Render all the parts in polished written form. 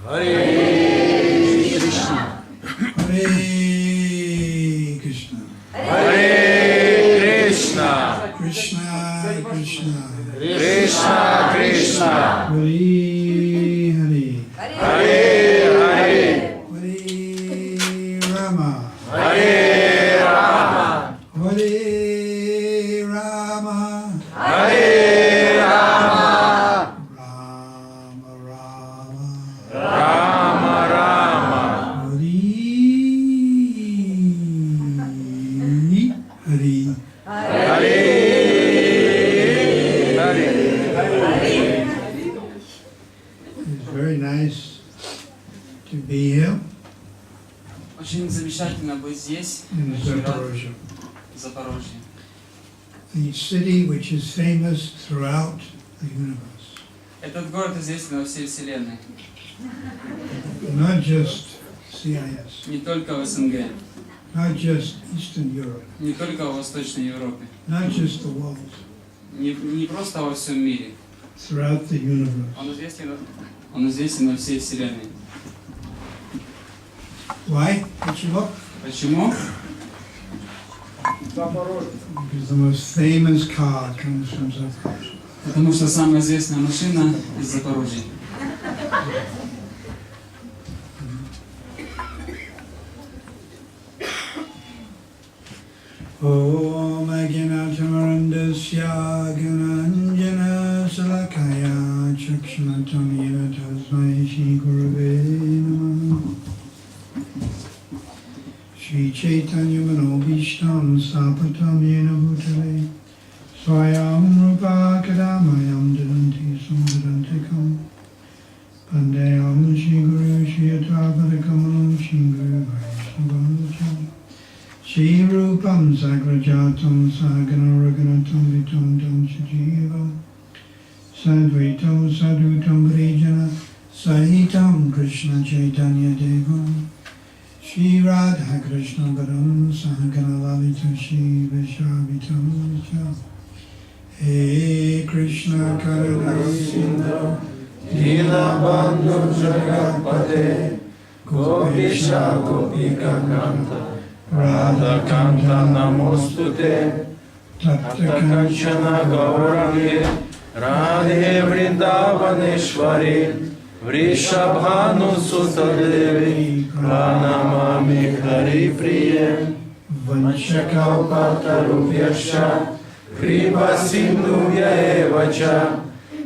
Hare Krishna. Hare Krishna. Hare Krishna. Krishna Krishna. Krishna Krishna. Hare Hare. Hare Hare. Hare Rama. Hare Rama. Hare Rama. Hare Rama. Rama Rama. Rama Rama. Hare Hare. Hare Hare. It's very nice to be here Очень замечательно быть здесь, in очень рад Запорожье, в Запорожье. the city which is famous throughout the universe. Этот город известен во всей Вселенной, Not just CIS, не только в СНГ, not just Eastern Europe, не только в Восточной Европе, not just the world, не просто во всем мире. throughout the universe. Он известен во всей Вселенной. Why? Почему? Почему? Because the most famous car comes from Zaporozhye. Потому что самая известная машина из Запорожья. Om Agyanatamarandasya Gyananjana Salakaya Chakshmatam Yena Tasmai Shri Gurave Namah Shri Chaitanya Manobhishtam Sapatam Yena Bhutale Swayam Rupa Kadamayam Dadanti Sundarantikam Pandeyam Shri Guru Shri Atrapadakamalam Shri Guru Vaishnavamacham Shri Rupam Sagrajatam Sagana Raganatam Vitam Tam Sajivam Sadvaitam Sadhutam Vrijana Sahitam Krishna Chaitanya Devam Shri Radha Krishna Param Sahagana Lalita Shri Vishavitam Cha He Krishna Karuna Sindhu Dinabandhu Jagatpate Gopisha Gopika Kanta Radha Kanta Namostute Tapta Kanchana Gaurange Radhe Vrindavaneshwari Vrishabhanu Sutadevi Pranamami Hari Priye Vanchakalpatarubhyascha Kripa Sindhuvya Evacha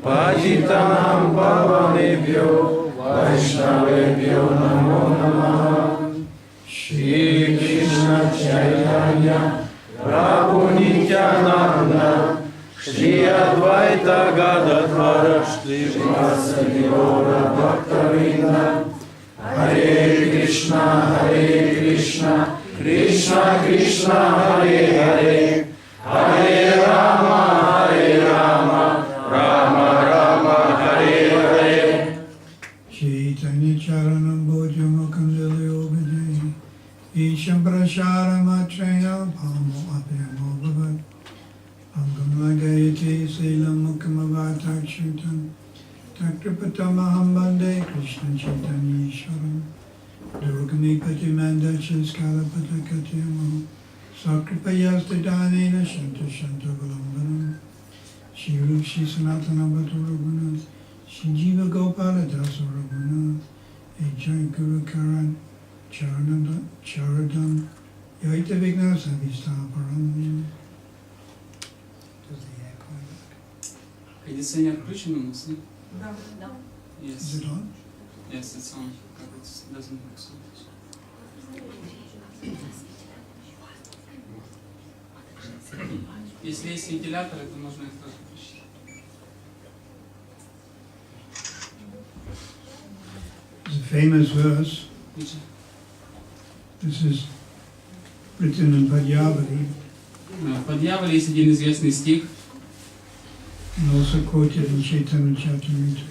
Patitanam Pavanebhyo Vaishnavebhyo Namo Namaha Shri Krishna Chaitanya Prabhu Nityananda Shri Advaita Gadadvara Shri Vasadi Gaura Bhaktavinda Hare Krishna Krishna Krishna Hare Hare Hare Rama Rama Rama Hare Hare Chaitanya Charanam Bhojamukam Dilyo Vijay Isham Prasharam Atraya Bhamo Apyamo Bhavat Angam Lagayate Selam Mukhamavatakshritam Takripatamaham Bande Krishna Chaitanya Ishwaram Durgami Patimanda Chaskalapatakatyamo Sakripayastadhanena Shanta Shanta Valambanam Shri Rup Shri Sanatana Bhattu Raghunath Shri Jiva Gopala Dasa Raghunath Jai Guru Karan Charadam Yaita Vigna Savistaparam. Does the air come back? Кондиционер включен у нас, нет? Да. Is Yes. it on? Yes, it's on. Как it doesn't look so. Если есть вентилятор, то можно их тоже включить. It's a famous verse. Видите? This is written in Padyavali В Подьяволе есть один известный стих, and also quoted in Chaitanya Charitamrita.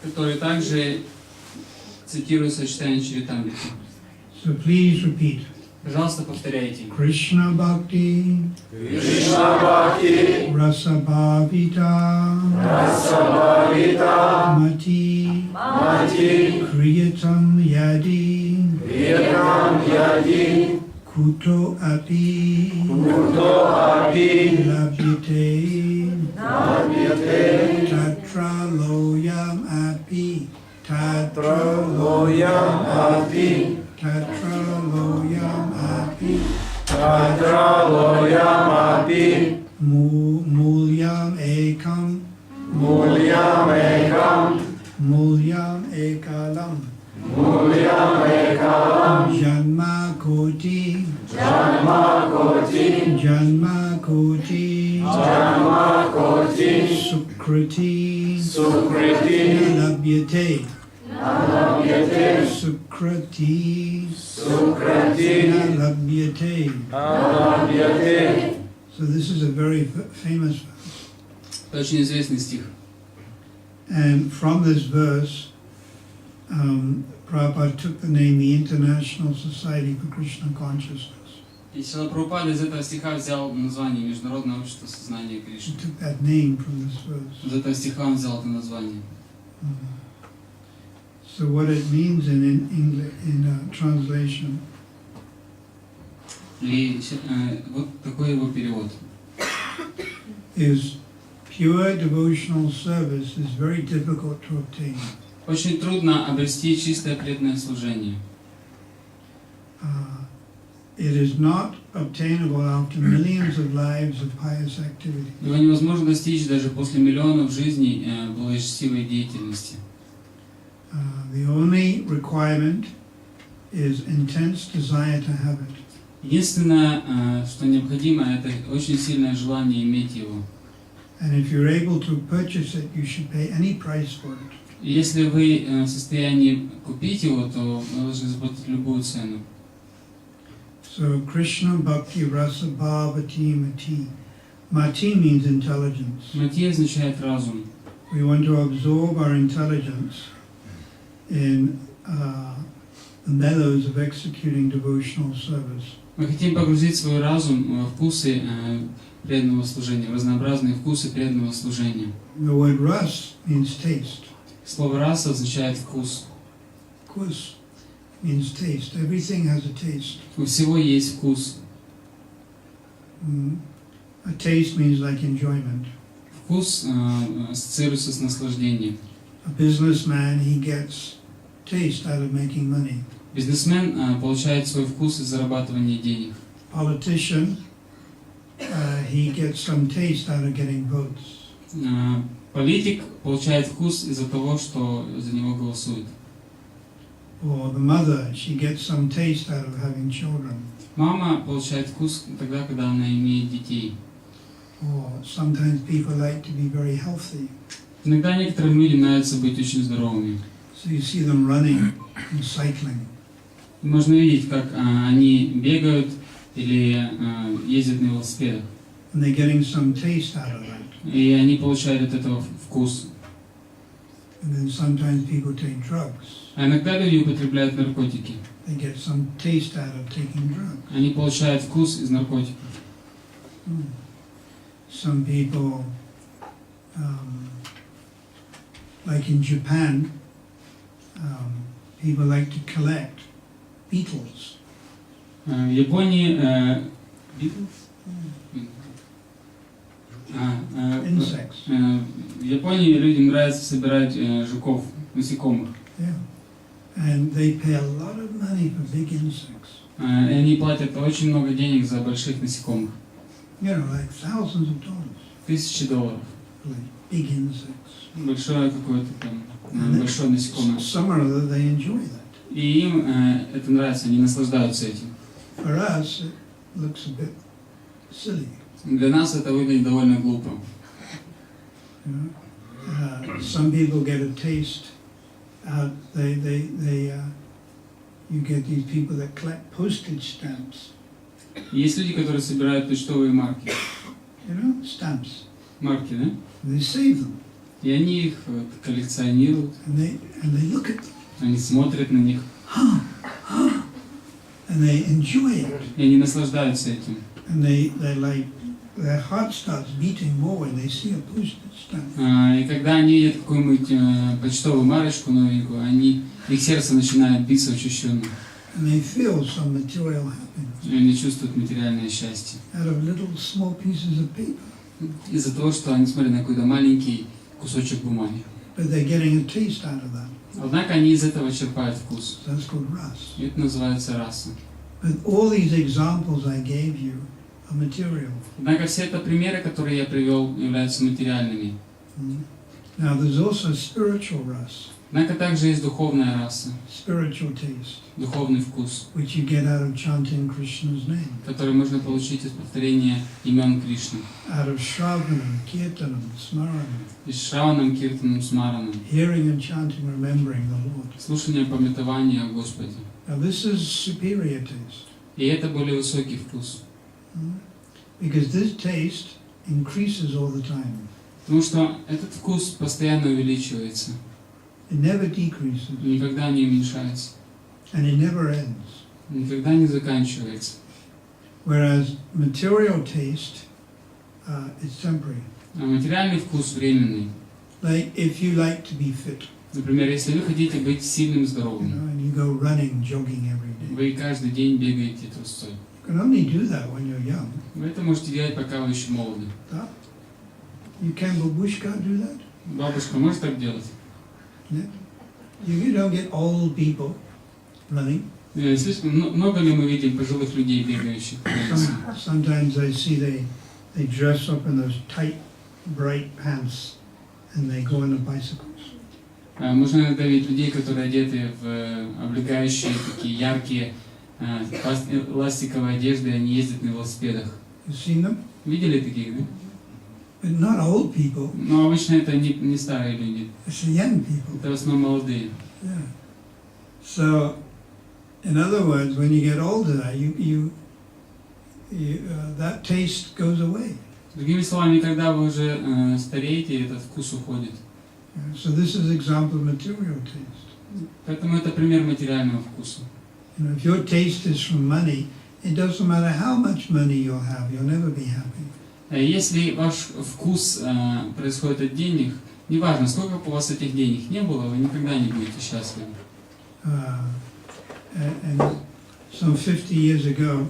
который также цитируется в читании Чаритамриты. So please repeat. Пожалуйста, повторяйте. Krishna Bhakti Krishna Bhakti Rasa Bhavita Rasa Bhavita Mati Mati, Kriyatam Yadi, Kriyatam Yadi, Kuto Api, Kuto Api, Labhyate, Labhyate, Tatra Loyam Api, Tatra Loyam Api, Tatra Loyam Api, Tatra Loyam Api, Mulyam Ekam, Mulyam Ekam, Mulyam Ekalam, Mulyam Ekalam, Janma Koti, Janma Koti, Janma Koti, Janma Koti, Sukriti, Sukriti, Labhyate, Labhyate, Sukriti, Sukriti, Labhyate. Labhyate. So this is a very famous verse. Это очень известный стих. And from this verse, Prabhupada took the name the International Society for Krishna Consciousness. И Шрила Прабхупада из этого стиха взял название Международное общество сознания He Кришны. took that name from this verse. Из этого стиха он взял это название. So what it means in English, in translation, И вот такой его перевод. is pure devotional service is very difficult to obtain. Очень трудно обрести чистое преданное служение. It is not obtainable after millions of lives of pious activity. Его невозможно достичь даже после миллионов жизней благочестивой деятельности. The only requirement is intense desire to have it. Единственное, что необходимо, это очень сильное желание иметь его. And if you're able to purchase it, you should pay any price for it. И если вы в состоянии купить его, то вы должны заплатить любую цену. So Krishna Bhakti Rasa Bhavati Mati. Mati means intelligence. Мати означает разум. We want to absorb our intelligence in the meadows of executing devotional service. Мы хотим погрузить свой разум во вкусы преданного служения, в разнообразные вкусы преданного служения. The word ras means taste. Слово «раса» означает вкус. Kus means taste. Everything has a taste. У всего есть вкус. A taste means like enjoyment. Вкус ассоциируется с наслаждением. A businessman, he gets taste out of making money. Бизнесмен получает свой вкус из зарабатывания денег. Politician, he gets some taste out of getting votes. Политик получает вкус из-за того, что за него голосуют. Or the mother, she gets some taste out of having children. Мама получает вкус тогда, когда она имеет детей. Or sometimes people like to be very healthy. Иногда некоторым людям нравится быть очень здоровыми. So you see them running and cycling. Можно видеть, как они бегают или ездят на велосипедах. And they're getting some taste out of that. И они получают от этого вкус. And then sometimes people take drugs. А иногда люди употребляют наркотики. They get some taste out of taking drugs. Они получают вкус из наркотиков. Some people, like in Japan, people like to collect beetles. В Японии Insects. В Японии людям нравится собирать жуков, насекомых. Yeah. And they pay a lot of money for big insects. И они платят очень много денег за больших насекомых. You know, like thousands of dollars. $1000. Like big insects. Большое какое-то там, большое насекомое. Some or other, they enjoy that. И им это нравится, они наслаждаются этим. For us, it looks a bit silly. Для нас это выглядит довольно глупо. You know? Some people get a taste out. You get these people that collect postage stamps. Есть люди, которые собирают почтовые марки. You know, stamps. Марки, да? They save them. И они их коллекционируют. And they look at them. Они смотрят на них. And they enjoy it. И они наслаждаются этим. And they like their heart starts beating more when they see a postage stamp. И когда они видят какую-нибудь почтовую марочку новенькую, их сердце начинает биться учащенно. And they feel some material happiness И они чувствуют материальное счастье. out of little small pieces of paper. Из-за того, что они смотрят на какой-то маленький кусочек бумаги. But they're getting a taste out of that. Однако они из этого черпают вкус. So that's called ras. И это называется раса. But all these examples I gave you are material. Однако все это примеры, которые я привел, являются материальными. Now there's also spiritual ras, Однако также есть духовная раса, spiritual taste, духовный вкус, which you get out of chanting Krishna's name, который можно получить из повторения имен Кришны. out of shravanam, kirtanam, smaranam, Из Шраванам, Киртаном, Смаранам. hearing and chanting, remembering the Lord. Слушание пометования о Господе. Now this is superior taste, И это более высокий вкус. because this taste increases all the time. Потому что этот вкус постоянно увеличивается, It never decreases, никогда не уменьшается, and it never ends. никогда не заканчивается. Whereas material taste is temporary. А материальный вкус временный. Like if you like to be fit, Например, если вы хотите быть сильным, you здоровым, know, and you go running, jogging every day. вы каждый день бегаете трусцой. You can only do that when you're young. Вы это можете делать, пока вы еще молоды. That? You can, but bush can't do that. Бабушка может так делать? Yeah. You don't get old people running. Слишком много ли мы видим пожилых людей, бегающих по улице? Sometimes I see they dress up in those tight, bright pants, and they go on the bicycles. Можно иногда видеть людей, которые одеты в облегающие такие яркие пластиковые одежды, и они ездят на велосипедах. You seen them? Видели таких, да? But not old people. Но обычно это не старые люди, It's the young people. это в основном молодые. Yeah. So, in other words, when you get older, that taste goes away. Другими словами, когда вы уже стареете, этот вкус уходит. Yeah. So this is example of material taste. Поэтому это пример материального вкуса. You know, if your taste is from money, it doesn't matter how much money you'll have, you'll never be happy. Если ваш вкус происходит от денег, неважно, сколько бы у вас этих денег не было, вы никогда не будете счастливы. And some 50 years ago,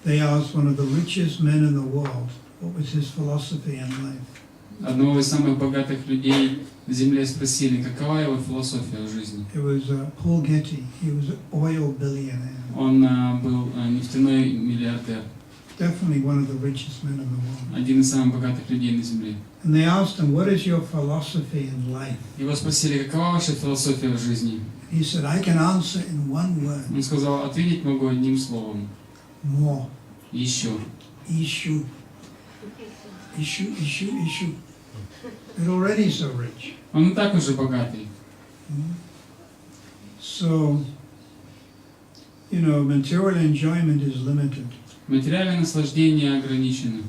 they asked one of the richest men in the world what was his philosophy in life. Одного из самых богатых людей на земле спросили, какова его философия в жизни. It was Paul Getty. He was an oil billionaire. Он был нефтяной миллиардер, Definitely one of the richest men in the world. один из самых богатых людей на земле. And they asked him, what is your philosophy in life? Его спросили, какова ваша философия в жизни? He said, I can answer in one word. Он сказал, ответить могу одним словом. More. Еще. Issue. Issue, issue, issue. They're already so rich. Он и так уже богатый. So, you know, material enjoyment is limited. Материальное наслаждение ограничено.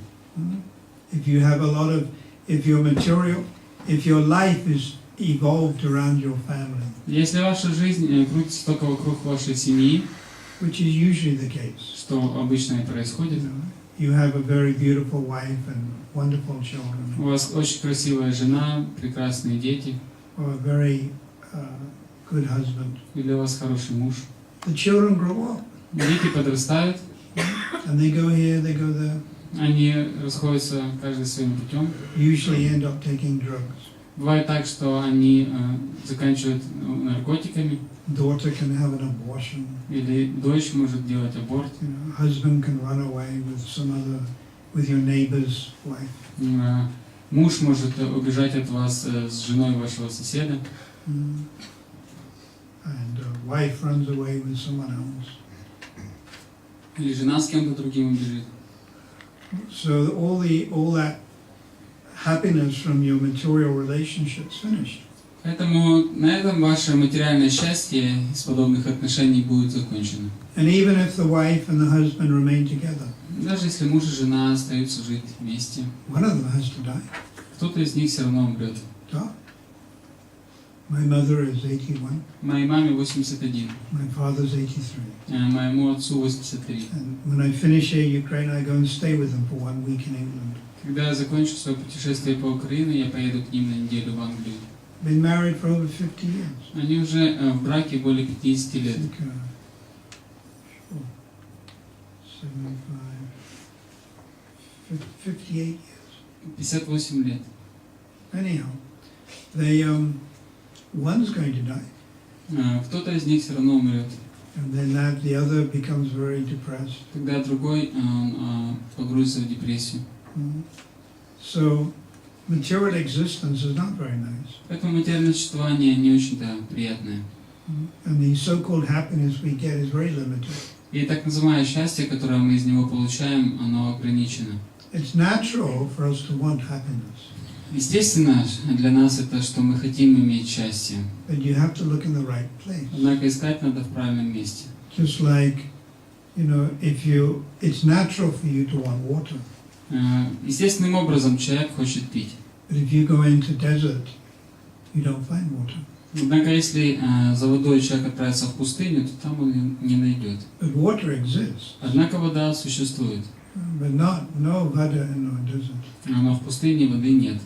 If you have a lot of, if your life is evolved around your family, Если ваша жизнь крутится только вокруг вашей семьи, which is usually the case, что обычно и происходит, you have a very beautiful wife and wonderful children, у вас очень красивая жена, прекрасные дети, or a very good husband. или у вас хороший муж. The children grow up, Дети подрастают, and they go here, they go there. они расходятся каждый своим путем. Usually end up taking drugs. Бывает так, что они заканчивают наркотиками, Daughter can have an abortion. или дочь может делать аборт, You know, husband can run away with your neighbor's wife. Муж может убежать от вас с женой вашего соседа, And wife runs away with someone else. или жена с кем-то другим убежит. So all that happiness from your material relationships finished. Поэтому на этом ваше материальное счастье из подобных отношений будет закончено. And even if the wife and the husband remain together, Даже если муж и жена остаются жить вместе, one of them has to die. кто-то из них все равно умрет. So, My mother is 81. Моей маме 81. My father's 83. Моему отцу 83. And when I finish here in Ukraine, I go and stay with them for 1 week in England. Когда я закончу свое путешествие по Украине, я поеду к ним на неделю в Англию. Been married for over 50 years. Они уже в браке более 50 лет. 58 years. 58 лет. Anyhow, they one's going to die, Кто-то из них все равно умрет. and then the other becomes very depressed. Тогда другой погрузится в депрессию. So material existence is not very nice. Поэтому материальное существование не очень-то приятное. And the so-called happiness we get is very limited. И так называемое счастье, которое мы из него получаем, оно ограничено. It's natural for us to want happiness, Естественно, для нас это, что мы хотим иметь счастье. but you have to look in the right place. Однако искать надо в правильном месте. Just like, it's natural for you to want water, Естественным образом человек хочет пить. but if you go into desert, you don't find water. Однако если за водой человек отправится в пустыню, то там он не найдет. But water exists, Однако вода существует, but no vada in no desert. но в пустыне воды нет.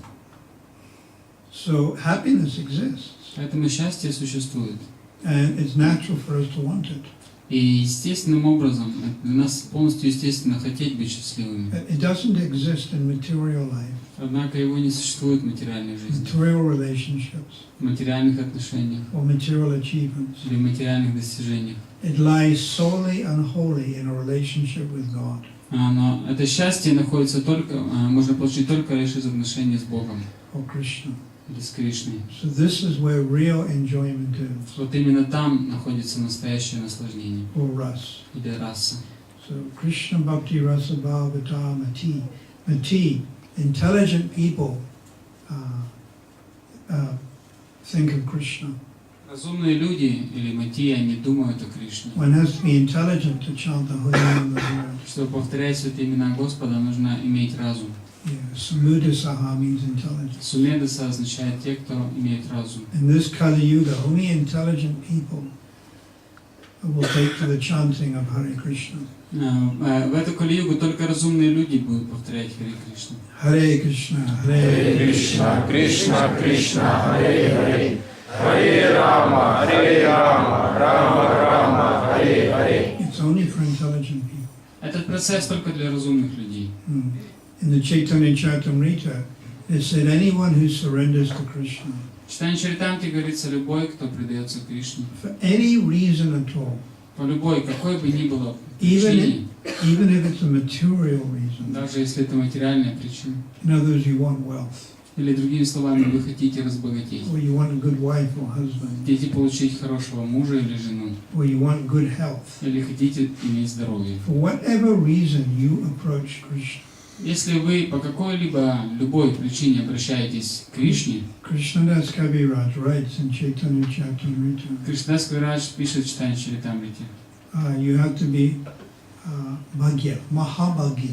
So happiness exists, Поэтому счастье существует. and it's natural for us to want it. И естественным образом, для нас полностью естественно хотеть быть счастливыми. It doesn't exist in material life, Однако его не существует в материальной жизни, material relationships, в материальных отношениях or material achievements. или в материальных достижениях. It lies solely and wholly in a relationship with God. Но это счастье находится можно получить только лишь из отношений с Богом Or Krishna. или с Кришной. So this is where real enjoyment is, Вот именно там находится настоящее наслаждение or ras. или раса. So Krishna Bhakti Rasa Bhavata Mati. Mati, intelligent people think of Krishna. Разумные люди или мати, они думают о Кришне. One has to be intelligent to chant the holy name of the Lord. Чтобы повторять святые имена Господа, нужно иметь разум. Yeah, Samudra Saha means intelligence. Сумедаса означает те, кто имеет разум. In this Kali Yuga, only intelligent people will take to the chanting of Hare Krishna. В эту Кали-югу только разумные люди будут повторять Харе Кришна. Hare Krishna, Hare Krishna, Krishna Krishna, Hare Hare, Hare Rama, Rama Rama, Hare Hare. It's only for intelligent people. Этот процесс только для разумных людей. In the Chaitanya Charitamrita, it said anyone who surrenders to Krishna В Читании Чаритамрите говорится, любой, кто предается Кришне, for any reason at all, по любой, какой бы ни было even причине, if it's a material reason. даже если это материальная причина, In other words, you want wealth, или другими словами, вы хотите разбогатеть, or you want a good wife or husband, хотите получить хорошего мужа или жену, or you want good health. или хотите иметь здоровье. For whatever reason you approach Krishna, Если вы по какой-либо любой причине обращаетесь к Кришне, Krishnadas Kaviraj writes in Chaitanya Charitamrita, Кришнадас Госвами пишет в Читании Чаритамрите, you have to be bhagya, mahabhagya,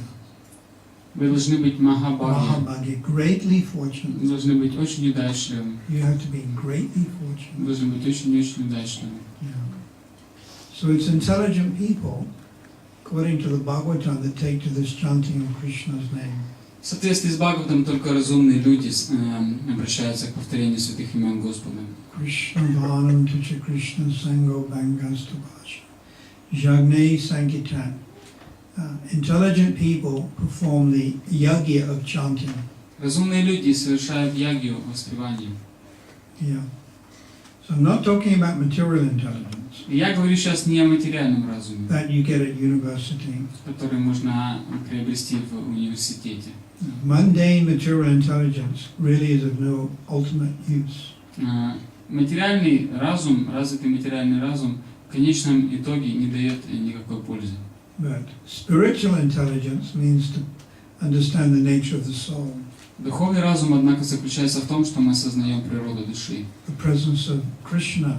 вы должны быть махабхагья, mahabhagya, greatly fortunate. вы должны быть очень удачливым, You have to be greatly вы fortunate. должны быть очень-очень удачливым. Yeah. So it's intelligent people, according to the Bhagavatam, that take to this chanting of Krishna's name. В соответствии с Бхагаватом только разумные люди обращаются к повторению святых имен Господа. Krishna Bhanam Tucha Krishna Sango Bangastabhasha Jagnei Sankitan. Intelligent people perform the yagya of chanting. Разумные люди совершают ягью воспевания. Yeah. So I'm not talking about material intelligence Я говорю сейчас не о материальном разуме, that you get at university. который можно приобрести в университете. Mundane material intelligence really is of no ultimate use. Материальный разум, развитый материальный разум в конечном итоге не дает никакой пользы. But spiritual intelligence means to understand the nature of the soul, Духовный разум, однако, заключается в том, что мы осознаем природу души. the presence of Krishna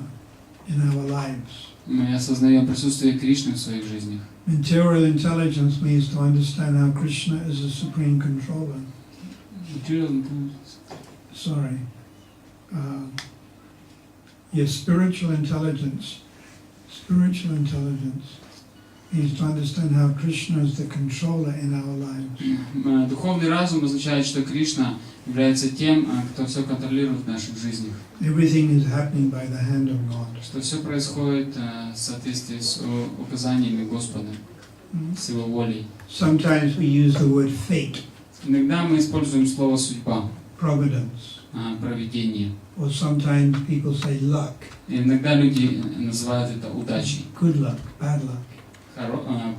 in our lives. Мы осознаем присутствие Кришны в своих жизнях. Material intelligence means to understand how Krishna is the supreme controller. Sorry. Your spiritual intelligence means to understand how Krishna is the controller in our lives. Духовный разум означает, что Кришна является тем, кто все контролирует в наших жизнях. Everything is happening by the hand of God. Что все происходит в соответствии с указаниями Господа, с Его волей. Sometimes we use the word fate. Иногда мы используем слово судьба, Providence. Провидение. Or sometimes people say luck. И иногда люди называют это удачей. Good luck, bad luck.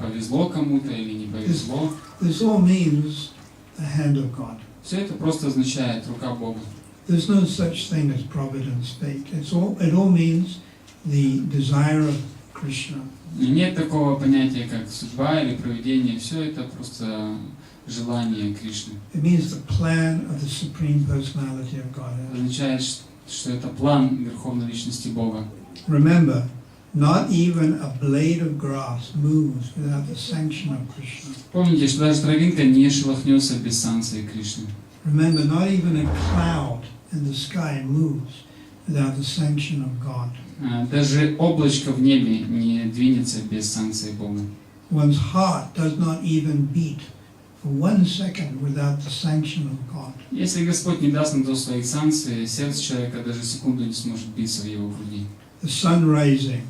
Повезло кому-то или не повезло. This all means the hand of God. Все это просто означает рука Бога. There's no such thing as providence, fate. It all means the desire of Krishna. И нет такого понятия, как судьба или провидение. Все это просто желание Кришны. It means the plan of the Supreme Personality of Godhead. Означает, что это план Верховной Личности Бога. Remember, not even a blade of grass moves without the sanction of Krishna. Помните, что даже травинка не шелохнется без санкции Кришны. Remember, not even a cloud in the sky moves without the sanction of God. Даже облачко в небе не двинется без санкции Бога. One's heart does not even beat for 1 second without the sanction of God. Если Господь не даст на то своих санкций, сердце человека даже секунду не сможет биться в его груди. The sun rising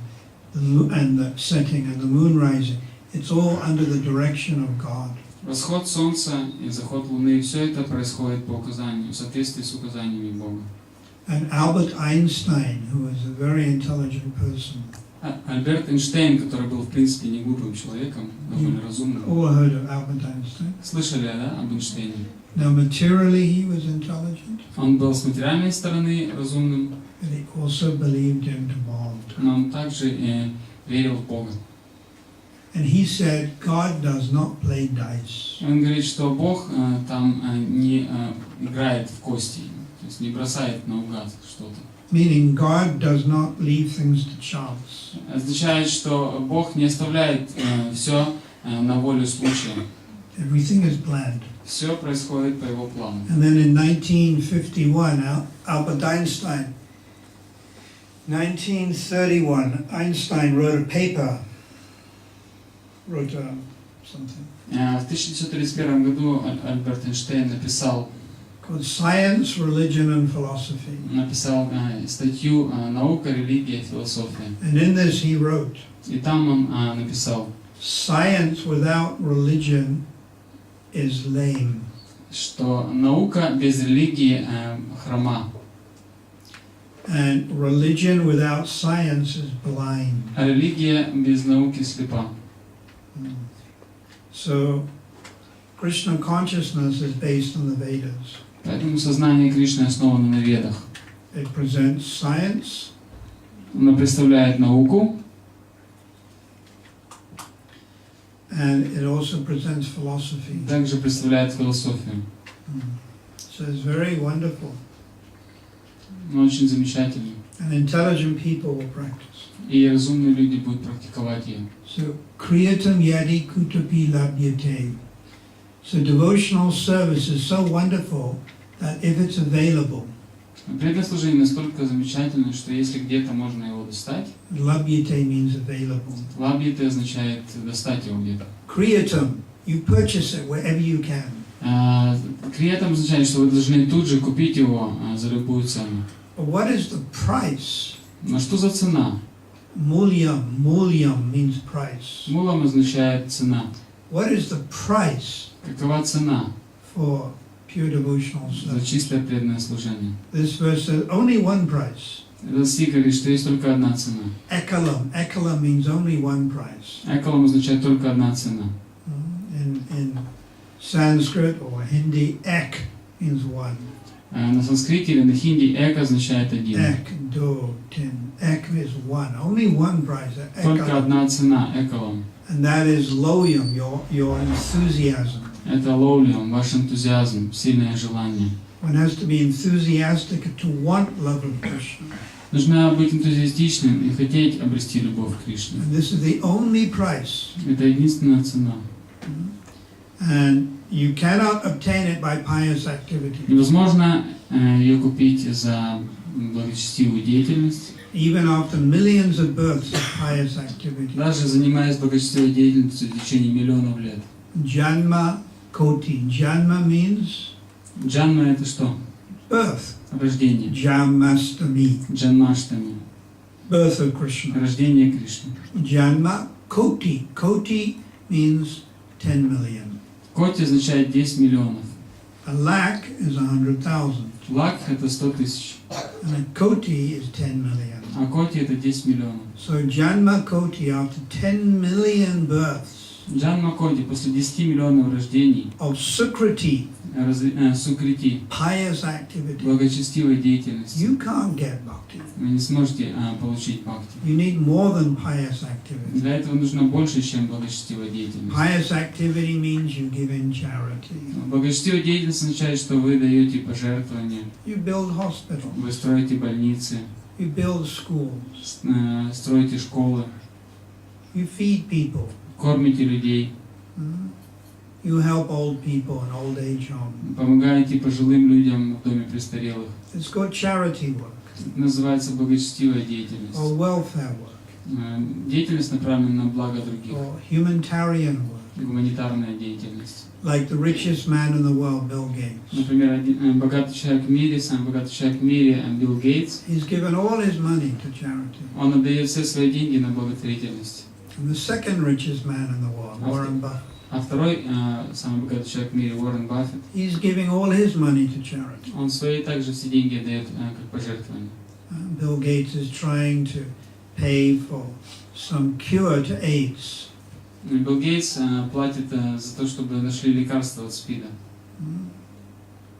and the setting and the moon rising, it's all under the direction of God. Восход солнца и заход луны, все это происходит по указанию, в соответствии с указаниями Бога. And Albert Einstein, who was a very intelligent person, Альберт Эйнштейн, который был в принципе не глупым человеком, довольно разумным. all heard of Albert Einstein. Слышали, да, об Эйнштейне? Now, materially he was intelligent, Он был с материальной стороны разумным, but he also believed in God. но он также верил в Бога. And he said, God does not play dice. Он говорит, что Бог там не играет в кости, то есть не бросает наугад что-то. Meaning God does not leave things to chance. Означает, что Бог не оставляет все на волю случая. Everything is planned. Все происходит по Его плану. And then in 1951, Albert Einstein, 1931, Einstein wrote a paper, something, В 1931 году Альберт Эйнштейн написал called Science, Religion and Philosophy. Статью «Наука, религия, философия». And in this he wrote, И там он написал, science without religion is lame. что наука без религии хрома, And religion without science is blind. а религия без науки слепа. So, Krishna consciousness is based on the Vedas. Поэтому сознание Кришны основано на ведах. It presents science, Оно представляет науку, and it also presents philosophy. также представляет философию. So it's very wonderful. Но очень замечательно. And intelligent people will practice. И разумные люди будут практиковать ее. So, kriyatam yadi kutapi labhyate. So devotional service is so wonderful that if it's available, Преданное служение настолько замечательно, что если где-то можно его достать, labhyate means available. лабьяте означает достать его где-то. Kriyatam, you purchase it wherever you can. Криятам означает, что вы должны тут же купить его за любую цену. But what is the price? Но что за цена? Mulyam means price. Мулам означает цена. What is the price Какова цена for pure devotional за service? чистое преданное служение? This verse says only one price. Этот стих говорит, что есть только одна цена. Ekalam means only one price. Экалам означает только одна цена. In Sanskrit or Hindi, ek means one. На санскрите или на хинди эк означает один. Ek, do, tin. Ek is one. Only one price. Только Ekalam. одна цена, экалам. And that is loyam, your enthusiasm. Это лоулиум, ваш энтузиазм, сильное желание. One has to be enthusiastic to want love of Krishna. Нужно быть энтузиастичным и хотеть обрести любовь к Кришне. And this is the only price. Это единственная цена. And you cannot obtain it by pious activity. Невозможно ее купить за благочестивую деятельность. even after millions of births of pious activity. Даже занимаясь благочестивой деятельностью в течение миллионов лет. Janma koti. Janma means Джанма это что? birth. Рождение. Janmastami, Джанмаштами. birth of Krishna. Рождение Кришны. Janma koti. Koti means 10 million. Коти означает 10 миллионов. A lakh is 100,000. Лак это 100 тысяч. And a koti is 10 million. А коти это 10 миллионов. So Janma koti, after 10 million births Джанма коти после 10 миллионов рождений, of sukriti, сукрити, pious activity, благочестивой деятельности, you can't get bhakti. вы не сможете получить бхакти. You need more than pious activity. Для этого нужно больше, чем благочестивая деятельность. Pious activity means you give in charity. Благочестивая деятельность означает, что вы даете пожертвования, You build hospitals. вы строите больницы, You build schools. строите школы, You feed people. кормите людей, You help old people in old age home. помогаете пожилым людям в доме престарелых. It's called charity work Это называется благочестивая деятельность. or welfare work Деятельность направлена на благо других. or humanitarian work. Гуманитарная деятельность. Like the richest man in the world, Bill Gates. Например, один богатый человек в мире, самый богатый человек в мире, Билл Гейтс, He's given all his money to charity. он отдает все свои деньги на благотворительность. And the second richest man in the world, Warren Buffett, А второй, самый богатый человек в мире, Уоррен Баффет, he's giving all his money to charity. он свои также все деньги отдает как пожертвование. Bill Gates is trying to pay for some cure to AIDS. Билл Гейтс платит за то, чтобы нашли лекарство от СПИДа.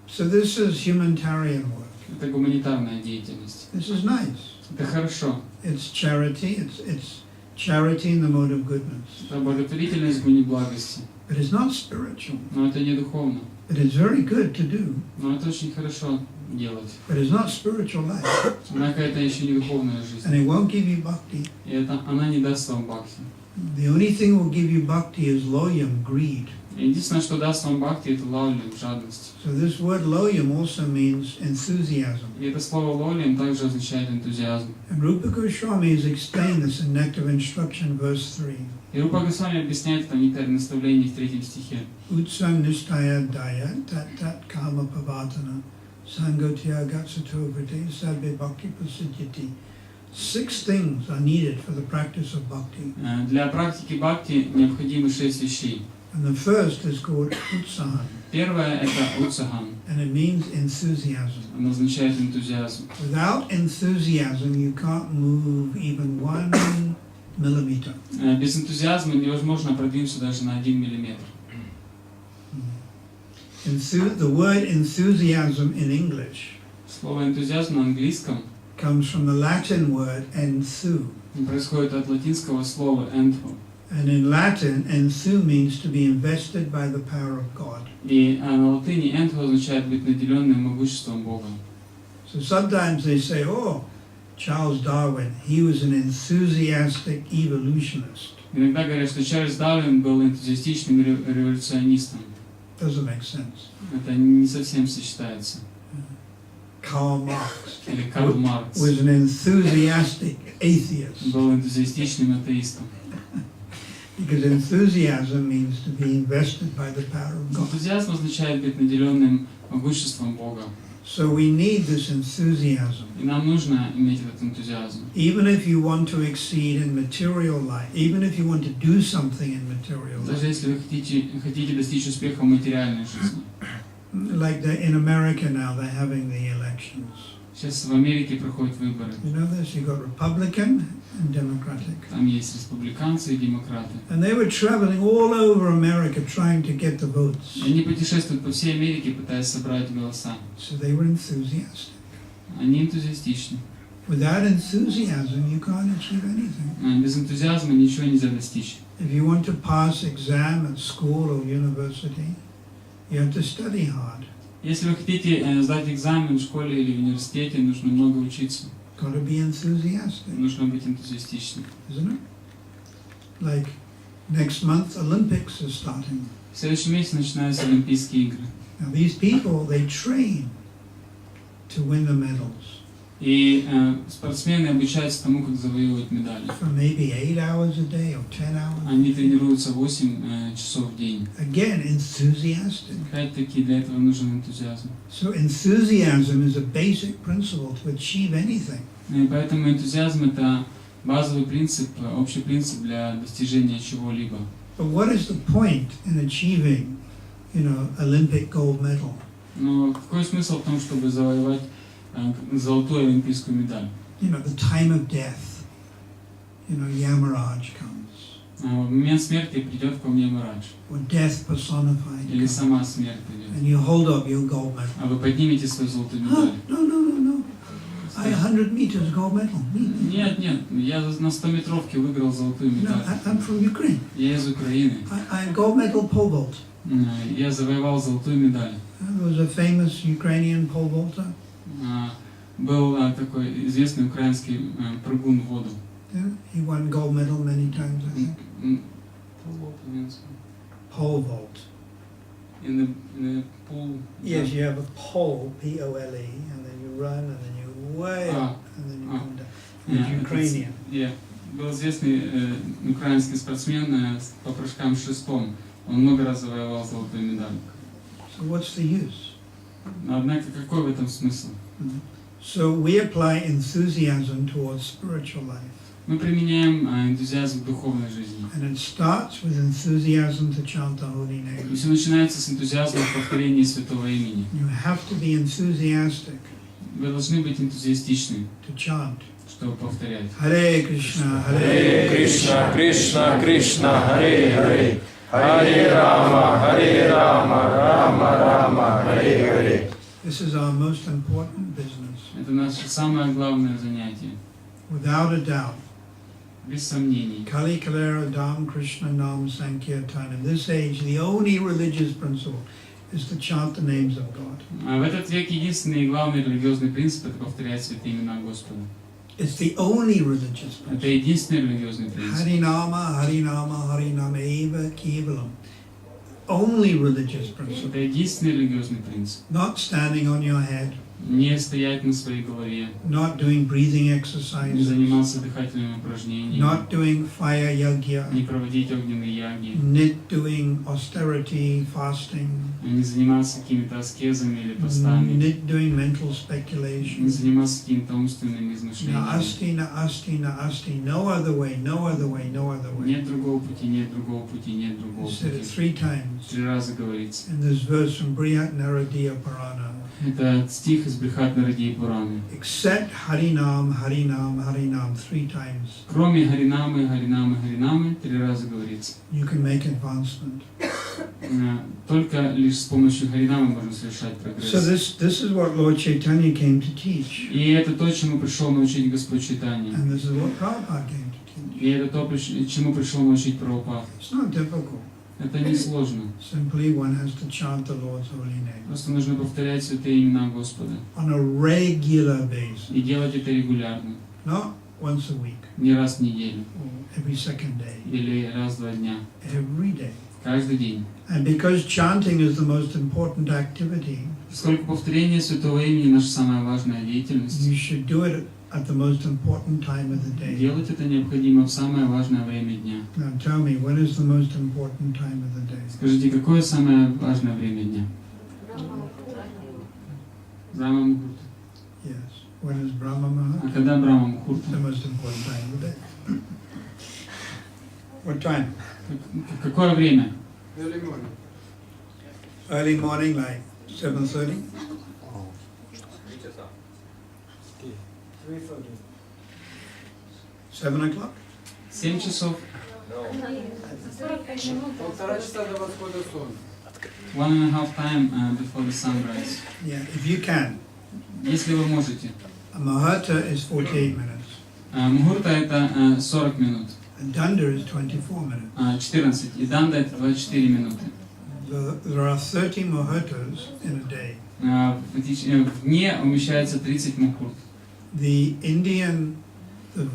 So this is humanitarian work. Это гуманитарная деятельность. This is nice. Это хорошо. It's charity. It's charity in the mode of goodness. Это благотворительность в гуне благости. But it's not spiritual. Но это не духовно. But it's very good to do. Но это очень хорошо делать. But it's not spiritual life. Однако это еще не духовная жизнь. And it won't give you bhakti. И это, она не даст вам бхакти. The only thing that will give you bhakti is loyam, greed. Единственное, что даст вам бхакти, это лаулям, жадность. So this word loyam also means enthusiasm. И это слово лаулям также означает энтузиазм. And Rupa Goswami has explained this in Nectar of Instruction, verse 3. И Рупа Госвами объясняет это в нектаре наставлений в 3 стихе. Utsam nishtaya daya tat kama pavatana sangotya gatsato vriti sabbe bhakti prasiddhiti. 6 things are needed for the practice of bhakti. Для практики бхакти необходимы 6 вещей. And the first is called utsahan, Первое – это утсахан. and it means enthusiasm. Оно означает энтузиазм. Without enthusiasm, you can't move even 1 millimeter. Без энтузиазма невозможно продвинуться даже на 1 миллиметр. The word enthusiasm in English Слово энтузиазм на английском comes from the Latin word enthu. происходит от латинского слова enthu. And in Latin, enthu means to be invested by the power of God. И на латыни enthu означает быть наделенным могуществом Бога. So sometimes they say, oh, Charles Darwin, he was an enthusiastic evolutionist. Иногда говорят, что Чарльз Дарвин был энтузиастичным революционистом. Doesn't make sense. Это не совсем сочетается. Karl Marx Или Карл Маркс was an enthusiastic atheist. был энтузиастичным атеистом. Because enthusiasm means to be invested by the power of God. Энтузиазм означает быть наделенным могуществом Бога. So we need this enthusiasm. И нам нужно иметь этот энтузиазм. Even if you want to exceed in material life, even if you want to do something in material life. Даже если вы хотите достичь успеха в материальной жизни. Like in America now, they're having the elections. Сейчас в Америке проходят выборы. You know this? You've got Republican and Democratic. Там есть республиканцы и демократы. And they were traveling all over America trying to get the votes. И они путешествуют по всей Америке, пытаясь собрать голоса. So they were enthusiastic. Они энтузиастичны. Without enthusiasm, you can't achieve anything. Без энтузиазма ничего нельзя достичь. If you want to pass exam at school or university, you have to study hard. Если вы хотите сдать экзамен в школе или в университете, нужно много учиться. Got to be enthusiastic, Нужно быть энтузиастичным. isn't it? Like next month, Olympics is starting. В следующем месяце начинаются Олимпийские игры. Now these people, they train to win the medals. И спортсмены обучаются тому, как завоевывать медали. For maybe 8 hours a day or 10 hours. Они тренируются 8 часов в день. Again, enthusiastic. Опять-таки для этого нужен энтузиазм. So enthusiasm is a basic principle to achieve anything. И поэтому энтузиазм это базовый принцип, общий принцип для достижения чего-либо. But what is the point in achieving, Olympic gold medal? Но какой смысл в том, чтобы завоевать золотую олимпийскую медаль? The time of death. Yamaraj comes. В момент смерти придет ко мне Ямарадж. Or death personified. Или сама смерть придет. And you hold up your gold medal. А вы поднимете свою золотую медаль. No. I 100 meters gold medal. Нет, я на 100-метровке выиграл золотую No, медаль. I'm from Ukraine. Я из Украины. I gold medal pole vault. Я завоевал золотую медаль. There was a famous Ukrainian pole vaulter. Был такой известный украинский прыгун в воду. Yeah, he won gold medal many times, I think. Pole vault. In the pool. Yes, you have a pole, Pole, and then you run, and then you way up, and then you come down. It's Ukrainian. Был известный украинский спортсмен по прыжкам с шестом. Он много раз завоевал золотую медаль. So what's the use? Но однако какой в этом смысл? So we apply enthusiasm towards spiritual life. Мы применяем энтузиазм к духовной жизни. And it starts with enthusiasm to chant the holy name. И все начинается с энтузиазма в повторении святого имени. You have to be enthusiastic Вы должны быть энтузиастичны, to chant. чтобы повторять. Hare Krishna, Hare Krishna, Krishna Krishna, Hare Hare, Hare Rama, Rama Rama, Hare Hare. This is our most important business. Это наше самое главное занятие, Without a doubt. без сомнений. Kali Kalera Dham Krishna Nam Sankirtan. In this age, the only religious principle is to chant the names of God. А в этот век единственный и главный религиозный принцип – это повторять святые имена Господа. It's the only religious Это principle. единственный религиозный принцип. Harinama, Harinama, Harinama Eva Kevalam. Only religious principle. Это единственный религиозный принцип. Not standing on your head, Не стоять на своей голове, not doing breathing не exercises, заниматься дыхательными упражнениями, not doing fire yagya, не проводить огненные яги, not doing austerity, fasting, не заниматься какими-то аскезами или постами, not doing mental не speculation. заниматься какими-то умственными Na измышлениями. asti, na asti, na asti. No other way, no other way, no other way. Нет другого пути, нет другого пути, нет другого He said it пути. 3 times 3 раза говорится. in this verse from Brihat Naradiya Purana. Это стих из Брихат-Нарадии Пураны. Except Harinam, Harinam, Harinam 3 times. Кроме Харинамы, Харинамы, Харинамы, 3 раза говорится. You can make advancement. Только лишь с помощью Харинамы можно совершать So прогресс. this is what Lord Chaitanya came to teach. И это то, чему пришел научить Господь Чайтанья. And this is what Prabhupada came to teach. И это то, чему пришел научить Прабхупад. It's not difficult. Это не сложно. Simply one has to chant the Lord's holy name Просто нужно повторять святые имена Господа. on a regular basis. И делать это регулярно. Not once a week Не раз в неделю. or every second day. Или раз в 2 дня. Every day. Каждый день. And because chanting is the most important activity, Поскольку повторение святого имени наша самая важная деятельность, you should do it at the most important time of the day. делать это необходимо в самое важное время дня. Now tell me, when is the most important time of the day? Скажите, какое самое важное время дня? Брахма Мухурта. Yes. When is Brahma А Muhurta? когда Брахма Мухурта? The most important time of the day. What time? Какое время? Early morning, like 7:30? 7 o'clock? 7 часов. 1,5 часа до восхода солнца. 1.5 time before the sunrise. Yeah, if you can. Если вы можете. A Muhurta is 48 minutes. Мухурта это 40 минут. And Danda is 24 minutes. 14. И Данда это 24 минуты. There are 30 Muhurtas in a day. В дне умещается 30 мухурт. The